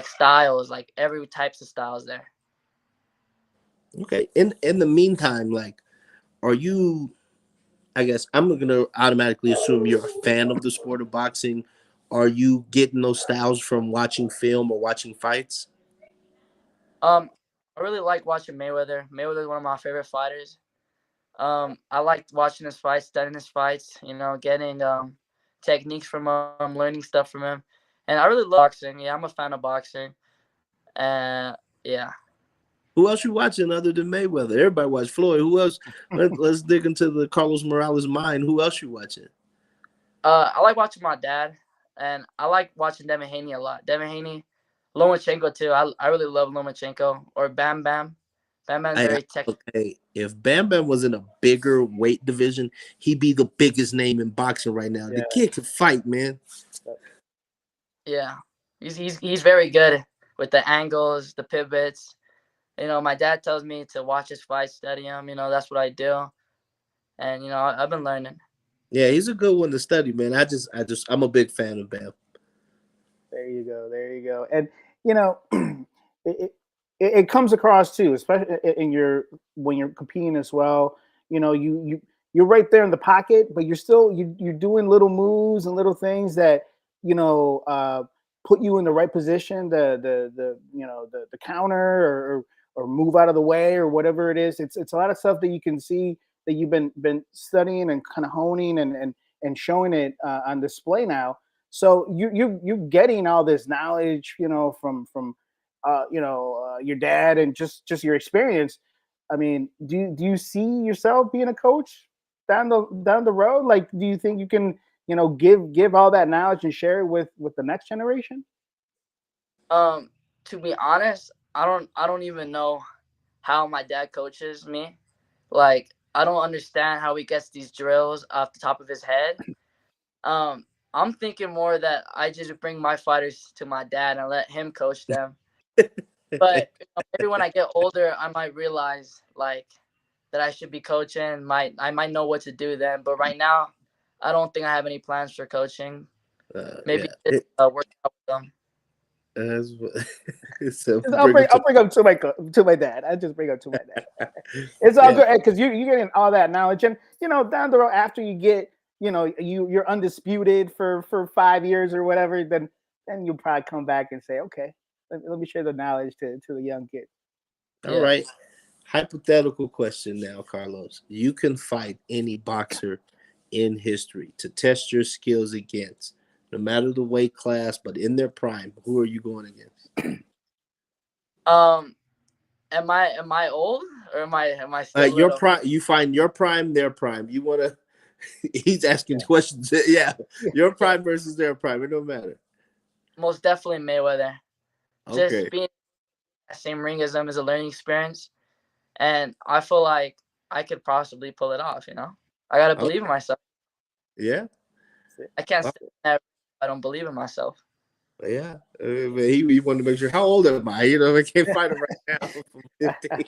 Speaker 4: styles, like every types of styles there.
Speaker 3: Okay. In the meantime, like, are you? I guess I'm gonna automatically assume you're a fan of the sport of boxing. Are you getting those styles from watching film or watching fights?
Speaker 4: Um, I really like watching Mayweather. Mayweather is one of my favorite fighters. I liked watching his fights, studying his fights, you know, getting techniques from him, learning stuff from him. And I really love boxing. Yeah, I'm a fan of boxing. And yeah.
Speaker 3: Who else you watching other than Mayweather? Everybody watch Floyd. Who else? Let's dig into the Carlos Morales mind. Who else you watching?
Speaker 4: I like watching my dad, and I like watching Devin Haney a lot. Devin Haney, Lomachenko too. I really love Lomachenko or Bam Bam. Bam Bam's
Speaker 3: I,
Speaker 4: very technical.
Speaker 3: okay, if Bam Bam was in a bigger weight division, he'd be the biggest name in boxing right now.
Speaker 2: Yeah.
Speaker 3: The kid can fight, man.
Speaker 4: Yeah, he's very good with the angles, the pivots. You know, my dad tells me to watch his fights, study him. You know, that's what I do, and you know, I've been learning.
Speaker 3: Yeah, he's a good one to study, man. I'm a big fan of Bam.
Speaker 2: There you go. There you go. And you know, it, it comes across too, especially in your when you're competing as well. You know, you're right there in the pocket, but you're doing little moves and little things that you know put you in the right position. The you know the counter or move out of the way or whatever it is. It's a lot of stuff that you can see that you've been studying and kind of honing and showing it on display now. So you're getting all this knowledge, you know, from your dad and just your experience. I mean, do you see yourself being a coach down the road? Like, do you think you can, you know, give all that knowledge and share it with the next generation?
Speaker 4: Um, to be honest, I don't even know how my dad coaches me. Like I don't understand how he gets these drills off the top of his head. I'm thinking more that I just bring my fighters to my dad and let him coach them. But maybe when I get older, I might realize like that I should be coaching. I might know what to do then. But right now, I don't think I have any plans for coaching. Maybe
Speaker 3: Yeah.
Speaker 4: just work out with them.
Speaker 3: That's so
Speaker 2: I'll
Speaker 3: bring it
Speaker 2: bring up to my dad. I just bring up to my dad. It's all
Speaker 3: Yeah.
Speaker 2: good because you're getting all that knowledge, and down the road after you get you're undisputed for 5 years or whatever, then you'll probably come back and say, okay, let me share the knowledge to the young kid.
Speaker 3: All
Speaker 4: Yeah.
Speaker 3: right. Hypothetical question now, Carlos. You can fight any boxer in history to test your skills against, no matter the weight class, but in their prime. Who are you going against?
Speaker 4: Am I old or am I still
Speaker 3: Your
Speaker 4: little?
Speaker 3: prime. You find your prime, their prime. You want to? He's asking questions. Yeah, your prime versus their prime. It don't matter.
Speaker 4: Most definitely Mayweather.
Speaker 3: Okay.
Speaker 4: Just being in the same ring as them is a learning experience, and I feel like I could possibly pull it off. I gotta
Speaker 3: Okay.
Speaker 4: believe in myself.
Speaker 3: Yeah.
Speaker 4: I can't
Speaker 3: Wow.
Speaker 4: say that I don't believe in myself.
Speaker 3: Yeah. But he wanted to make sure. How old am I? I can't fight him right now. From 15.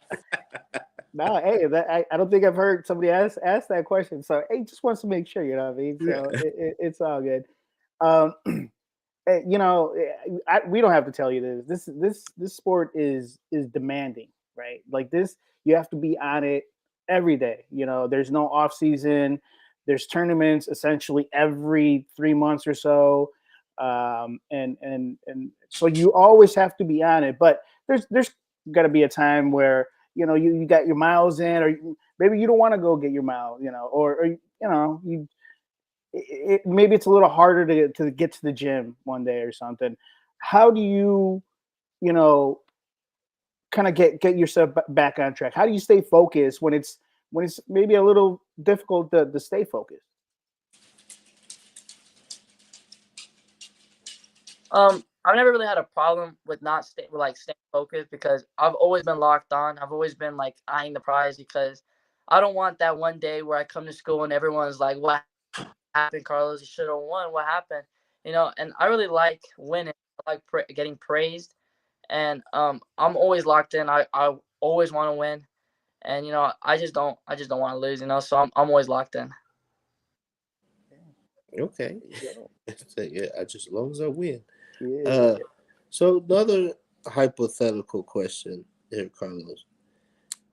Speaker 2: No, hey, I don't think I've heard somebody ask that question. So, hey, just wants to make sure, what I mean.
Speaker 3: Yeah.
Speaker 2: So it's all good. We don't have to tell you this. This sport is demanding, right? Like this, you have to be on it every day. There's no off season. There's tournaments essentially every 3 months or so, and so you always have to be on it. But there's got to be a time where you got your miles in, or maybe you don't want to go get your miles, or you maybe it's a little harder to get to the gym one day or something. How do you kind of get yourself back on track? How do you stay focused when it's maybe a little difficult to stay focused?
Speaker 4: I've never really had a problem with not staying focused because I've always been locked on. I've always been like eyeing the prize because I don't want that one day where I come to school and everyone's like, "What happened, Carlos? You should have won. What happened?" And I really like winning. I like getting praised, and I'm always locked in. I always want to win, and I just don't want to lose. So I'm always locked in.
Speaker 3: Okay. Yeah, just as long as I win.
Speaker 2: Yeah.
Speaker 3: So another hypothetical question here, Carlos.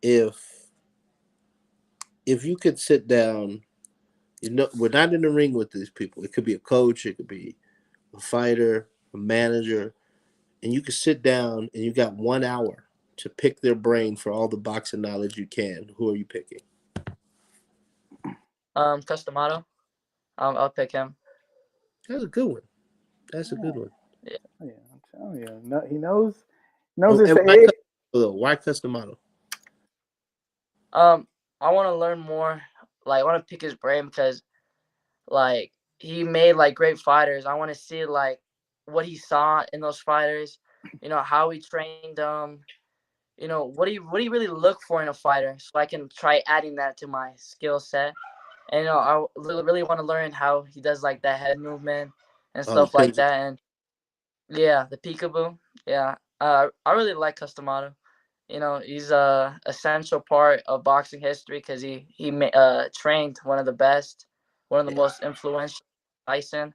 Speaker 3: If you could sit down, we're not in the ring with these people. It could be a coach, it could be a fighter, a manager, and you could sit down and you got 1 hour to pick their brain for all the boxing knowledge you can. Who are you picking?
Speaker 4: Cus D'Amato. I'll pick him.
Speaker 3: That's a good one. That's a good one.
Speaker 2: Yeah, I'm telling you. No, he knows
Speaker 3: Oh,
Speaker 2: his
Speaker 3: and
Speaker 2: head.
Speaker 3: why Cus D'Amato?
Speaker 4: I want to learn more. Like, I want to pick his brain because, like, he made like great fighters. I want to see like what he saw in those fighters. How he trained them. What do you really look for in a fighter, so I can try adding that to my skill set. And I really want to learn how he does like that head movement and
Speaker 3: Oh, the
Speaker 4: stuff like
Speaker 3: Prince.
Speaker 4: that. And yeah, the peekaboo. Yeah, I really like Cus D'Amato. He's a essential part of boxing history because he trained one of the best, one of the most influential, Tyson.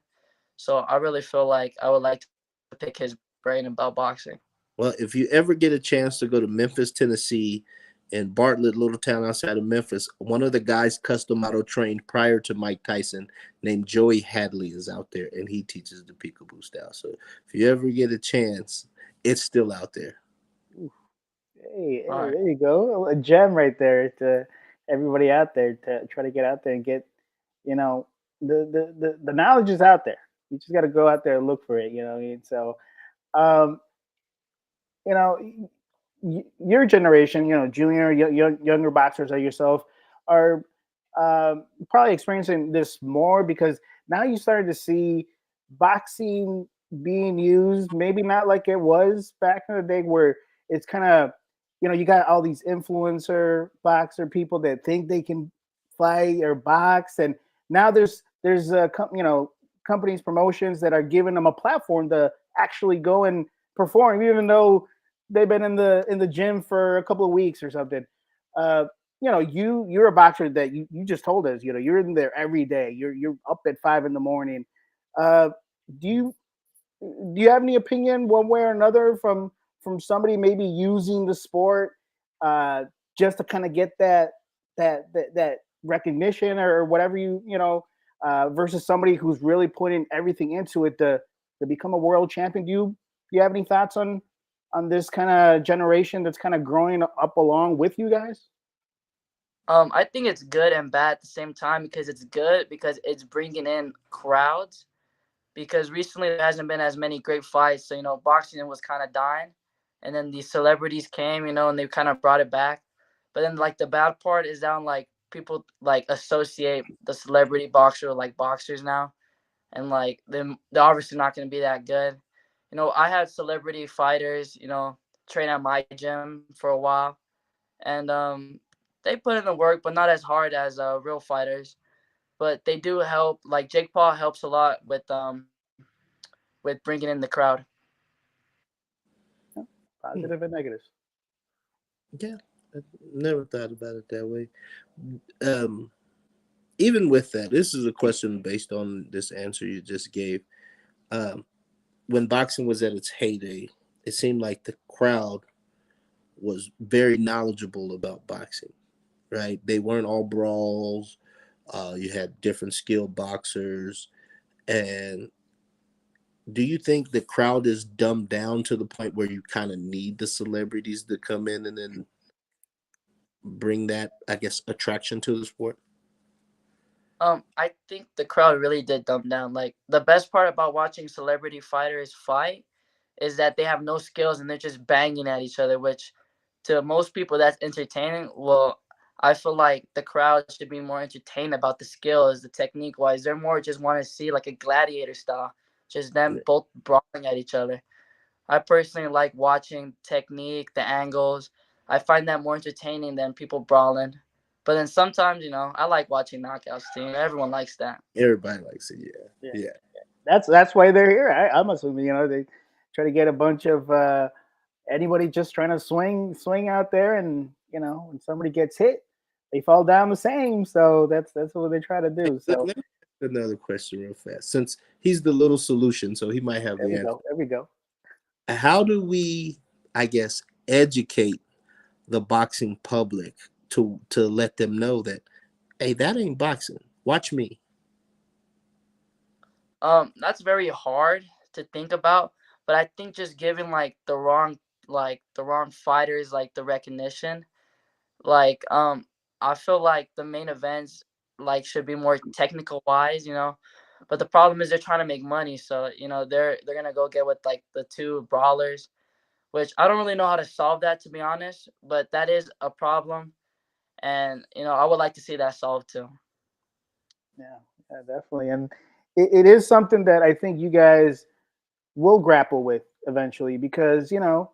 Speaker 4: So I really feel like I would like to pick his brain about boxing.
Speaker 3: Well, if you ever get a chance to go to Memphis, Tennessee, and Bartlett, little town outside of Memphis, one of the guys Cus D'Amato trained prior to Mike Tyson, named Joey Hadley, is out there, and he teaches the peekaboo style. So if you ever get a chance, it's still out there.
Speaker 2: Hey,
Speaker 4: All right.
Speaker 2: there you go. A gem right there to everybody out there to try to get out there and get, the knowledge is out there. You just got to go out there and look for it, And so, um, you know, your generation, junior, younger boxers like yourself are probably experiencing this more because now you started to see boxing being used, maybe not like it was back in the day where it's kind of you got all these influencer boxer people that think they can fight or box, and now there's companies, promotions that are giving them a platform to actually go and perform, even though they've been in the gym for a couple of weeks or something. Uh, you're a boxer that you just told us, you're in there every day. You're up at 5 in the morning. Uh, do you do you have any opinion one way or another from somebody maybe using the sport uh, just to kind of get that recognition or whatever versus somebody who's really putting everything into it to become a world champion? Do you have any thoughts on this kind of generation that's kind of growing up along with you guys?
Speaker 4: I think it's good and bad at the same time because it's good because it's bringing in crowds. Because recently there hasn't been as many great fights, so boxing was kind of dying, and then these celebrities came, and they kind of brought it back. But then like the bad part is down like people like associate the celebrity boxer with like boxers now, and like they're obviously not going to be that good. I had celebrity fighters, train at my gym for a while, and they put in the work, but not as hard as real fighters. But they do help. Like Jake Paul helps a lot with bringing in the crowd.
Speaker 2: Positive and negatives.
Speaker 3: Yeah, I never thought about it that way. Um, Even with that, this is a question based on this answer you just gave. Um, when boxing was at its heyday, it seemed like the crowd was very knowledgeable about boxing, right? They weren't all brawls. You had different skilled boxers. And do you think the crowd is dumbed down to the point where you kind of need the celebrities to come in and then bring that, I guess, attraction to the sport?
Speaker 4: I think the crowd really did dumb down. Like the best part about watching celebrity fighters fight is that they have no skills and they're just banging at each other, which to most people that's entertaining. Well, I feel like the crowd should be more entertained about the skills, the technique wise. They're more just want to see like a gladiator style, just them both brawling at each other. I personally like watching technique, the angles. I find that more entertaining than people brawling. But then sometimes, I like watching knockouts too. Everyone likes that.
Speaker 3: Everybody likes it,
Speaker 2: Yeah,
Speaker 3: yeah,
Speaker 2: that's why they're here. I'm assuming they try to get a bunch of anybody just trying to swing out there, and when somebody gets hit, they fall down the same. So that's what they try to
Speaker 3: yeah.
Speaker 2: do. So
Speaker 3: Let me ask another question real fast. Since he's the little solution, so he might have
Speaker 2: there
Speaker 3: the
Speaker 2: we
Speaker 3: answer.
Speaker 2: go. There we go.
Speaker 3: How do we, I guess, educate the boxing public to let them know that, hey, that ain't boxing. Watch me.
Speaker 4: That's very hard to think about, but I think just giving like the wrong fighters like the recognition. Like I feel like the main events like should be more technical wise. But the problem is they're trying to make money, so they're gonna go get with like the two brawlers, which I don't really know how to solve that to be honest, but that is a problem, and I would like to see that solved too.
Speaker 2: Yeah, yeah, definitely. And it is something that I think you guys will grapple with eventually, because some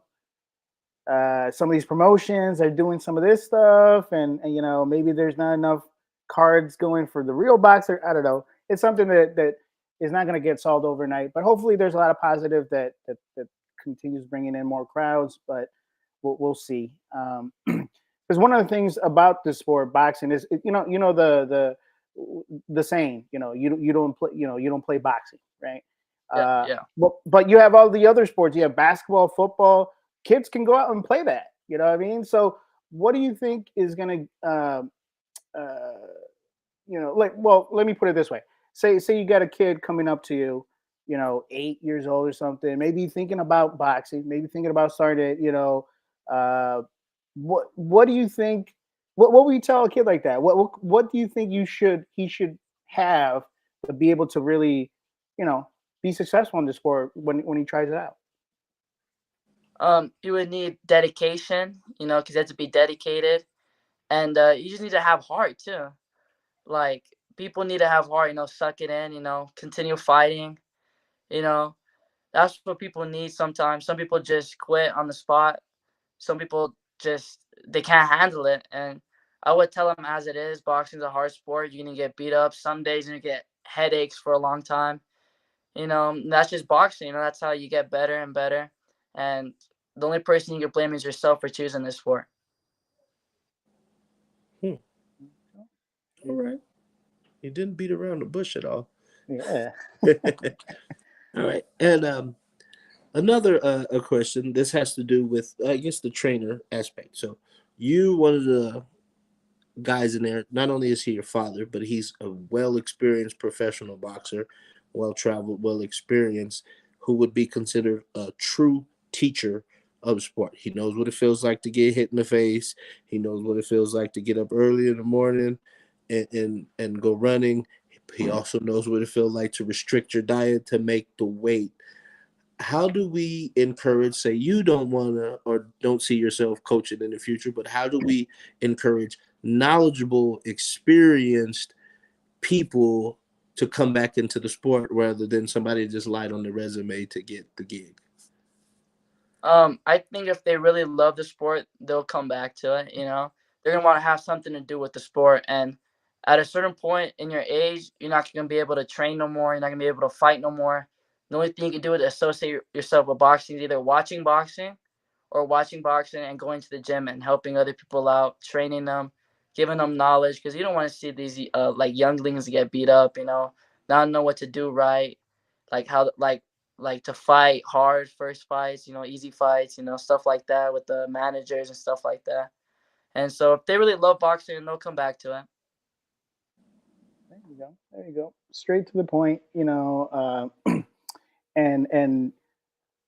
Speaker 2: of these promotions are doing some of this stuff, and maybe there's not enough cards going for the real boxer. I don't know. It's something that is not going to get solved overnight, but hopefully there's a lot of positive that continues bringing in more crowds. But we'll see. Because one of the things about the sport boxing is the saying, you don't play, you don't play boxing, right?
Speaker 4: Yeah, yeah.
Speaker 2: But you have all the other sports. You have basketball, football. Kids can go out and play that. You know what I mean? So what do you think is going to uh, like, well, let me put it this way. Say you got a kid coming up to you, 8 years old or something, maybe thinking about boxing, maybe thinking about starting it, uh, what do you think? What would you tell a kid like that? What do you think he should have to be able to really, you know, be successful in the sport when he tries it out?
Speaker 4: You would need dedication, because you have to be dedicated, and you just need to have heart too. Like people need to have heart, suck it in, continue fighting. You know, that's what people need sometimes. Some people just quit on the spot. Some people just they can't handle it. And I would tell them as it is, boxing's a hard sport. You're gonna get beat up. Some days you're gonna get headaches for a long time. That's just boxing. That's how you get better and better. And the only person you can blame is yourself for choosing this sport.
Speaker 3: All right. You didn't beat around the bush at all.
Speaker 2: Yeah.
Speaker 3: All right. And another a question. This has to do with, I guess, the trainer aspect. So you, one of the guys in there, not only is he your father, but he's a well-experienced professional boxer, well-traveled, well-experienced, who would be considered a true teacher of sport. He knows what it feels like to get hit in the face. He knows what it feels like to get up early in the morning and go running. He also knows what it feels like to restrict your diet to make the weight. How do we encourage, say you don't want to or don't see yourself coaching in the future, but how do we encourage knowledgeable, experienced people to come back into the sport rather than somebody just lied on the resume to get the gig?
Speaker 4: I think if they really love the sport, they'll come back to it. They're gonna want to have something to do with the sport. And at a certain point in your age, you're not gonna be able to train no more. You're not gonna be able to fight no more. The only thing you can do is associate yourself with boxing is either watching boxing and going to the gym and helping other people out, training them, giving them knowledge, because you don't want to see these like younglings get beat up, not know what to do right, like how like to fight hard first fights, easy fights, stuff like that with the managers and stuff like that. And so if they really love boxing, they'll come back to it.
Speaker 2: There you go. Straight to the point, and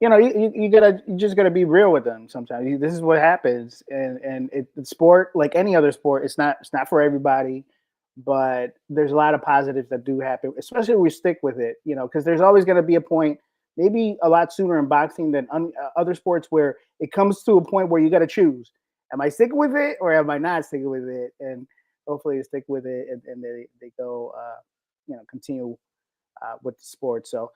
Speaker 2: you just gotta be real with them sometimes. This is what happens, and it's sport like any other sport. It's not for everybody, but there's a lot of positives that do happen, especially if we stick with it. Because there's always gonna be a point, maybe a lot sooner in boxing than other sports, where it comes to a point where you got to choose: am I sticking with it or am I not sticking with it? And hopefully they stick with it and they go, continue with the sport. So.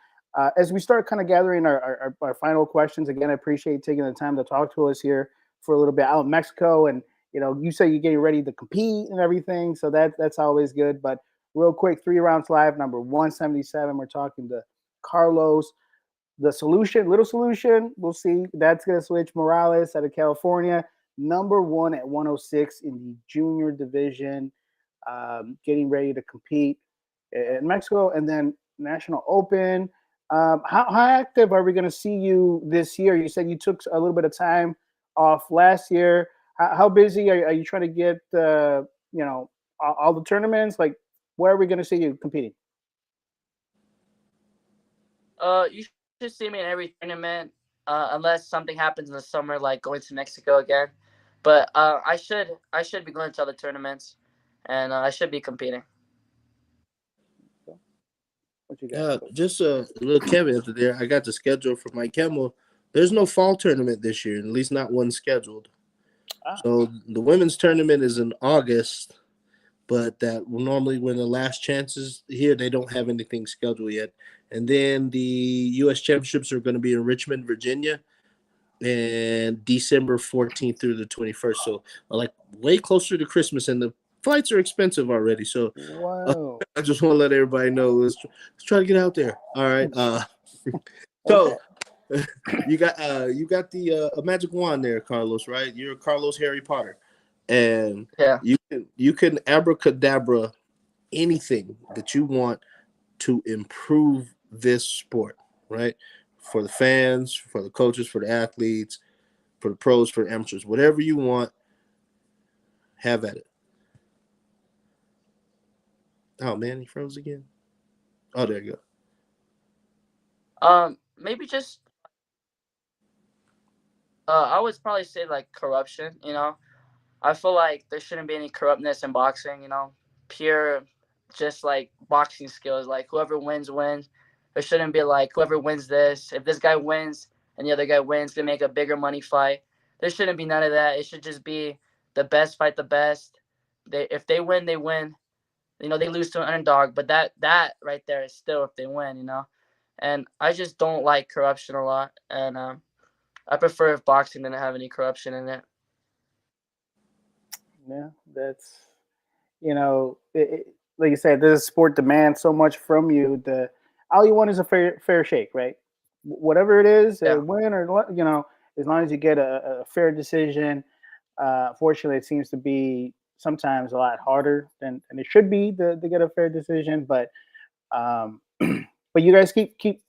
Speaker 2: As we start kind of gathering our final questions, again, I appreciate taking the time to talk to us here for a little bit out in Mexico. And, you say you're getting ready to compete and everything. So that's always good. But real quick, 3 Rounds Live, number 177. We're talking to Carlos, the Solution, Little Solution. We'll see. That's going to switch. Morales out of California, number 1 at 106 in the junior division, getting ready to compete in Mexico. And then National Open. How active are we going to see you this year? You said you took a little bit of time off last year. How busy are you trying to get, all the tournaments? Like, where are we going to see you competing?
Speaker 4: You should see me in every tournament, unless something happens in the summer, like going to Mexico again. But I should be going to other tournaments, and I should be competing.
Speaker 2: What you got?
Speaker 3: Just a little caveat there. I got the schedule for Mike Hamill. There's no fall tournament this year, at least not one scheduled. So the women's tournament is in August, but that normally when the last chances here, they don't have anything scheduled yet. And then the U.S. Championships are going to be in Richmond, Virginia, and December 14th through the 21st. So like way closer to Christmas, and the flights are expensive already. So I just want to let everybody know. Let's try to get out there. All right. So you got the a magic wand there, Carlos, right? You're Carlos Harry Potter. And
Speaker 4: yeah,
Speaker 3: you can abracadabra anything that you want to improve this sport, right? For the fans, for the coaches, for the athletes, for the pros, for the amateurs, whatever you want, have at it. Oh man, he froze again. Oh, there you
Speaker 4: go. Maybe just I would probably say like corruption. I feel like there shouldn't be any corruptness in boxing. Pure, just like boxing skills. Like whoever wins wins. There shouldn't be like whoever wins this. If this guy wins and the other guy wins, they make a bigger money fight. There shouldn't be none of that. It should just be the best fight the best. If they win, they win. They lose to an underdog, but that right there is still if they win, And I just don't like corruption a lot, and I prefer if boxing didn't have any corruption in it.
Speaker 2: Yeah, that's like you said, this sport demands so much from you. The all you want is a fair shake, right? Whatever it is, a
Speaker 4: Yeah.
Speaker 2: win or as long as you get a fair decision. Fortunately, it seems to be sometimes a lot harder than it should be to get a fair decision. But but you guys keep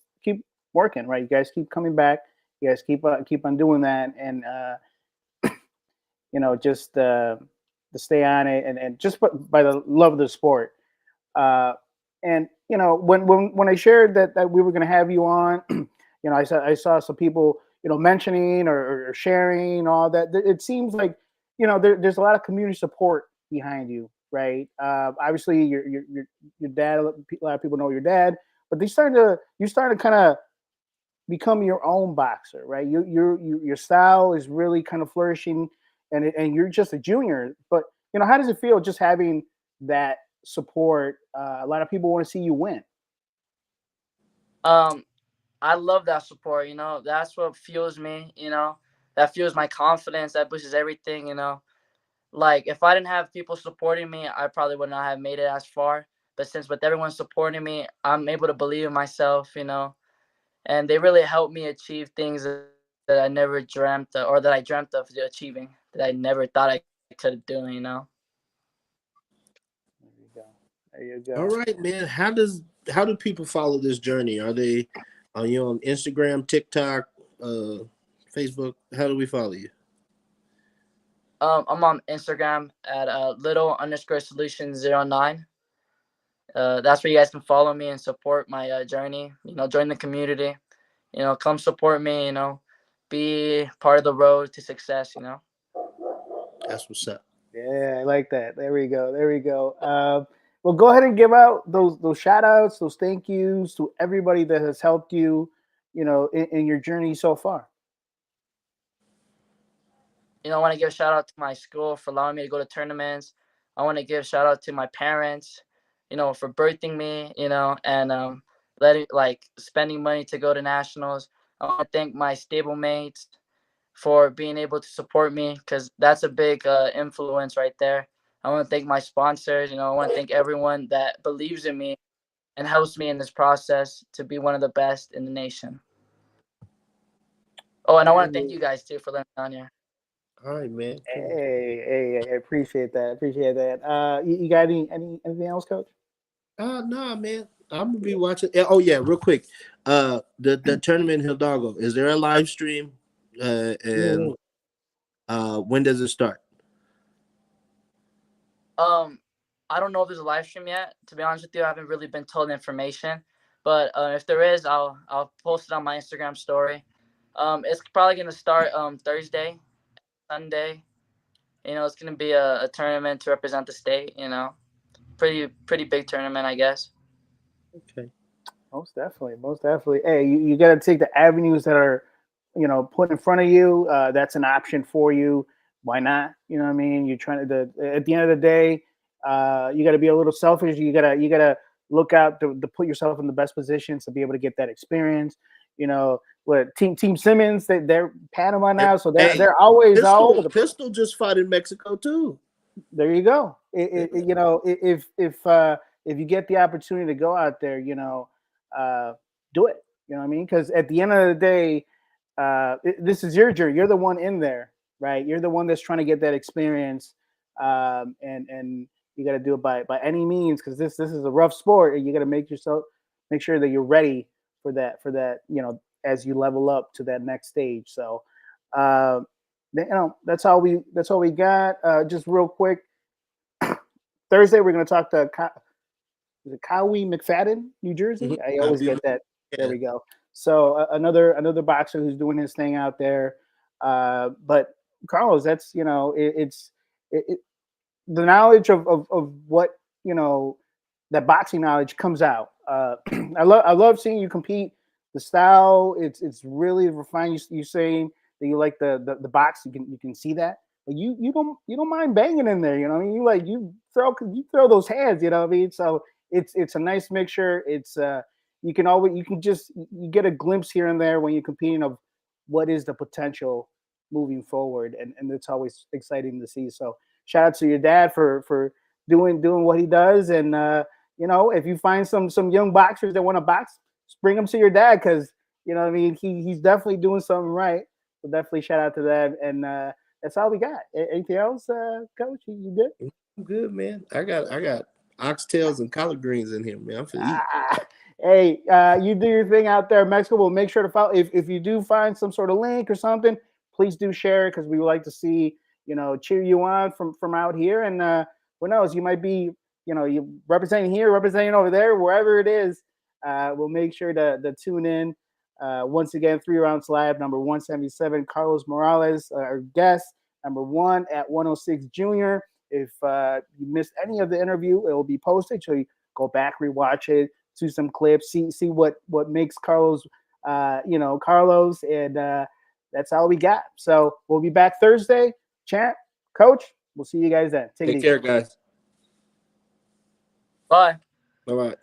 Speaker 2: working, right? You guys keep coming back. You guys keep on doing that, and just to stay on it, and just by the love of the sport. Uh, and when I shared that we were going to have you on, I saw some people mentioning or sharing all that. It seems like there's a lot of community support behind you, right? Obviously, your dad. A lot of people know your dad, but you starting to kind of become your own boxer, right? Your style is really kind of flourishing, and you're just a junior. But how does it feel just having that support? A lot of people want to see you win.
Speaker 4: Um, I love that support. That's what fuels me. That fuels my confidence. That pushes everything. Like if I didn't have people supporting me, I probably would not have made it as far. But since with everyone supporting me, I'm able to believe in myself. And they really helped me achieve things that I never dreamt of, or that I dreamt of achieving that I never thought I could do.
Speaker 2: There you go. There you
Speaker 3: All
Speaker 2: go.
Speaker 3: right, man. How do people follow this journey? Are they on on Instagram, TikTok, Facebook? How do we follow you?
Speaker 4: I'm on Instagram at little_solution09. That's where you guys can follow me and support my journey. Join the community. Come support me. Be part of the road to success.
Speaker 3: That's what's up.
Speaker 2: Yeah, I like that. There we go. There we go. Well, go ahead and give out those shout outs, those thank yous to everybody that has helped you, in your journey so far.
Speaker 4: I want to give a shout out to my school for allowing me to go to tournaments. I want to give a shout out to my parents, for birthing me, and letting spending money to go to nationals. I want to thank my stablemates for being able to support me, because that's a big influence right there. I want to thank my sponsors. I want to thank everyone that believes in me and helps me in this process to be one of the best in the nation. Oh, and I want to thank you guys too for letting me on here.
Speaker 3: All right, man. Cool.
Speaker 2: Hey, I appreciate that. Appreciate that. You got anything else, Coach?
Speaker 3: Nah, man. I'm gonna be watching. Oh yeah, real quick. The tournament in Hidalgo. Is there a live stream? And when does it start?
Speaker 4: I don't know if there's a live stream yet. To be honest with you, I haven't really been told the information. But if there is, I'll post it on my Instagram story. It's probably gonna start Thursday, Sunday. It's gonna be a tournament to represent the state. Pretty big tournament, I guess.
Speaker 3: Okay.
Speaker 2: Most definitely, most definitely. Hey, you got to take the avenues that are, put in front of you. That's an option for you. Why not? You know what I mean? You're trying to. At the end of the day, you got to be a little selfish. You gotta look out to put yourself in the best positions to be able to get that experience. What Team Simmons? They're Panama now, so they're always all over the place.
Speaker 3: Pistol just fought in Mexico too.
Speaker 2: There you go. If you get the opportunity to go out there, do it. You know what I mean? Because at the end of the day, this is your journey. You're the one in there, right? You're the one that's trying to get that experience, and you got to do it by any means, because this is a rough sport, and you got to make sure that you're ready for that. As you level up to that next stage. So, that's all we got. Just real quick, Thursday we're going to talk to Cowie McFadden, New Jersey.
Speaker 3: Mhm.
Speaker 2: I always get that.
Speaker 3: Yeah.
Speaker 2: There we go. So another boxer who's doing his thing out there. But Carlos, that's it's the knowledge of what that boxing knowledge comes out. I love seeing you compete. The style, it's really refined. You saying that you like the box. You can see that. But you don't mind banging in there. I mean, you throw those hands. You know what I mean? So it's a nice mixture. It's you get a glimpse here and there when you're competing of what is the potential moving forward, and it's always exciting to see. So shout out to your dad for doing what he does. And if you find some young boxers that want to box, just bring them to your dad, because he's definitely doing something right. So definitely shout out to that. And that's all we got. Anything else, Coach? You good?
Speaker 3: I'm good, man. I got oxtails and collard greens in here, man. I'm finna eat.
Speaker 2: Hey, you do your thing out there in Mexico. We'll make sure to follow. If you do find some sort of link or something, please do share it, because we would like to see, cheer you on from out here. And who knows, you might be, you representing here, representing over there, wherever it is. We'll make sure to tune in. Once again, 3 Rounds Live, number 177, Carlos Morales, our guest, number 1 at 106 Junior. If you missed any of the interview, it will be posted, so you go back, rewatch it, see some clips, see what makes Carlos, Carlos, and that's all we got. So we'll be back Thursday. Champ, Coach, we'll see you guys then.
Speaker 3: Take care, guys.
Speaker 4: Bye.
Speaker 3: Bye-bye.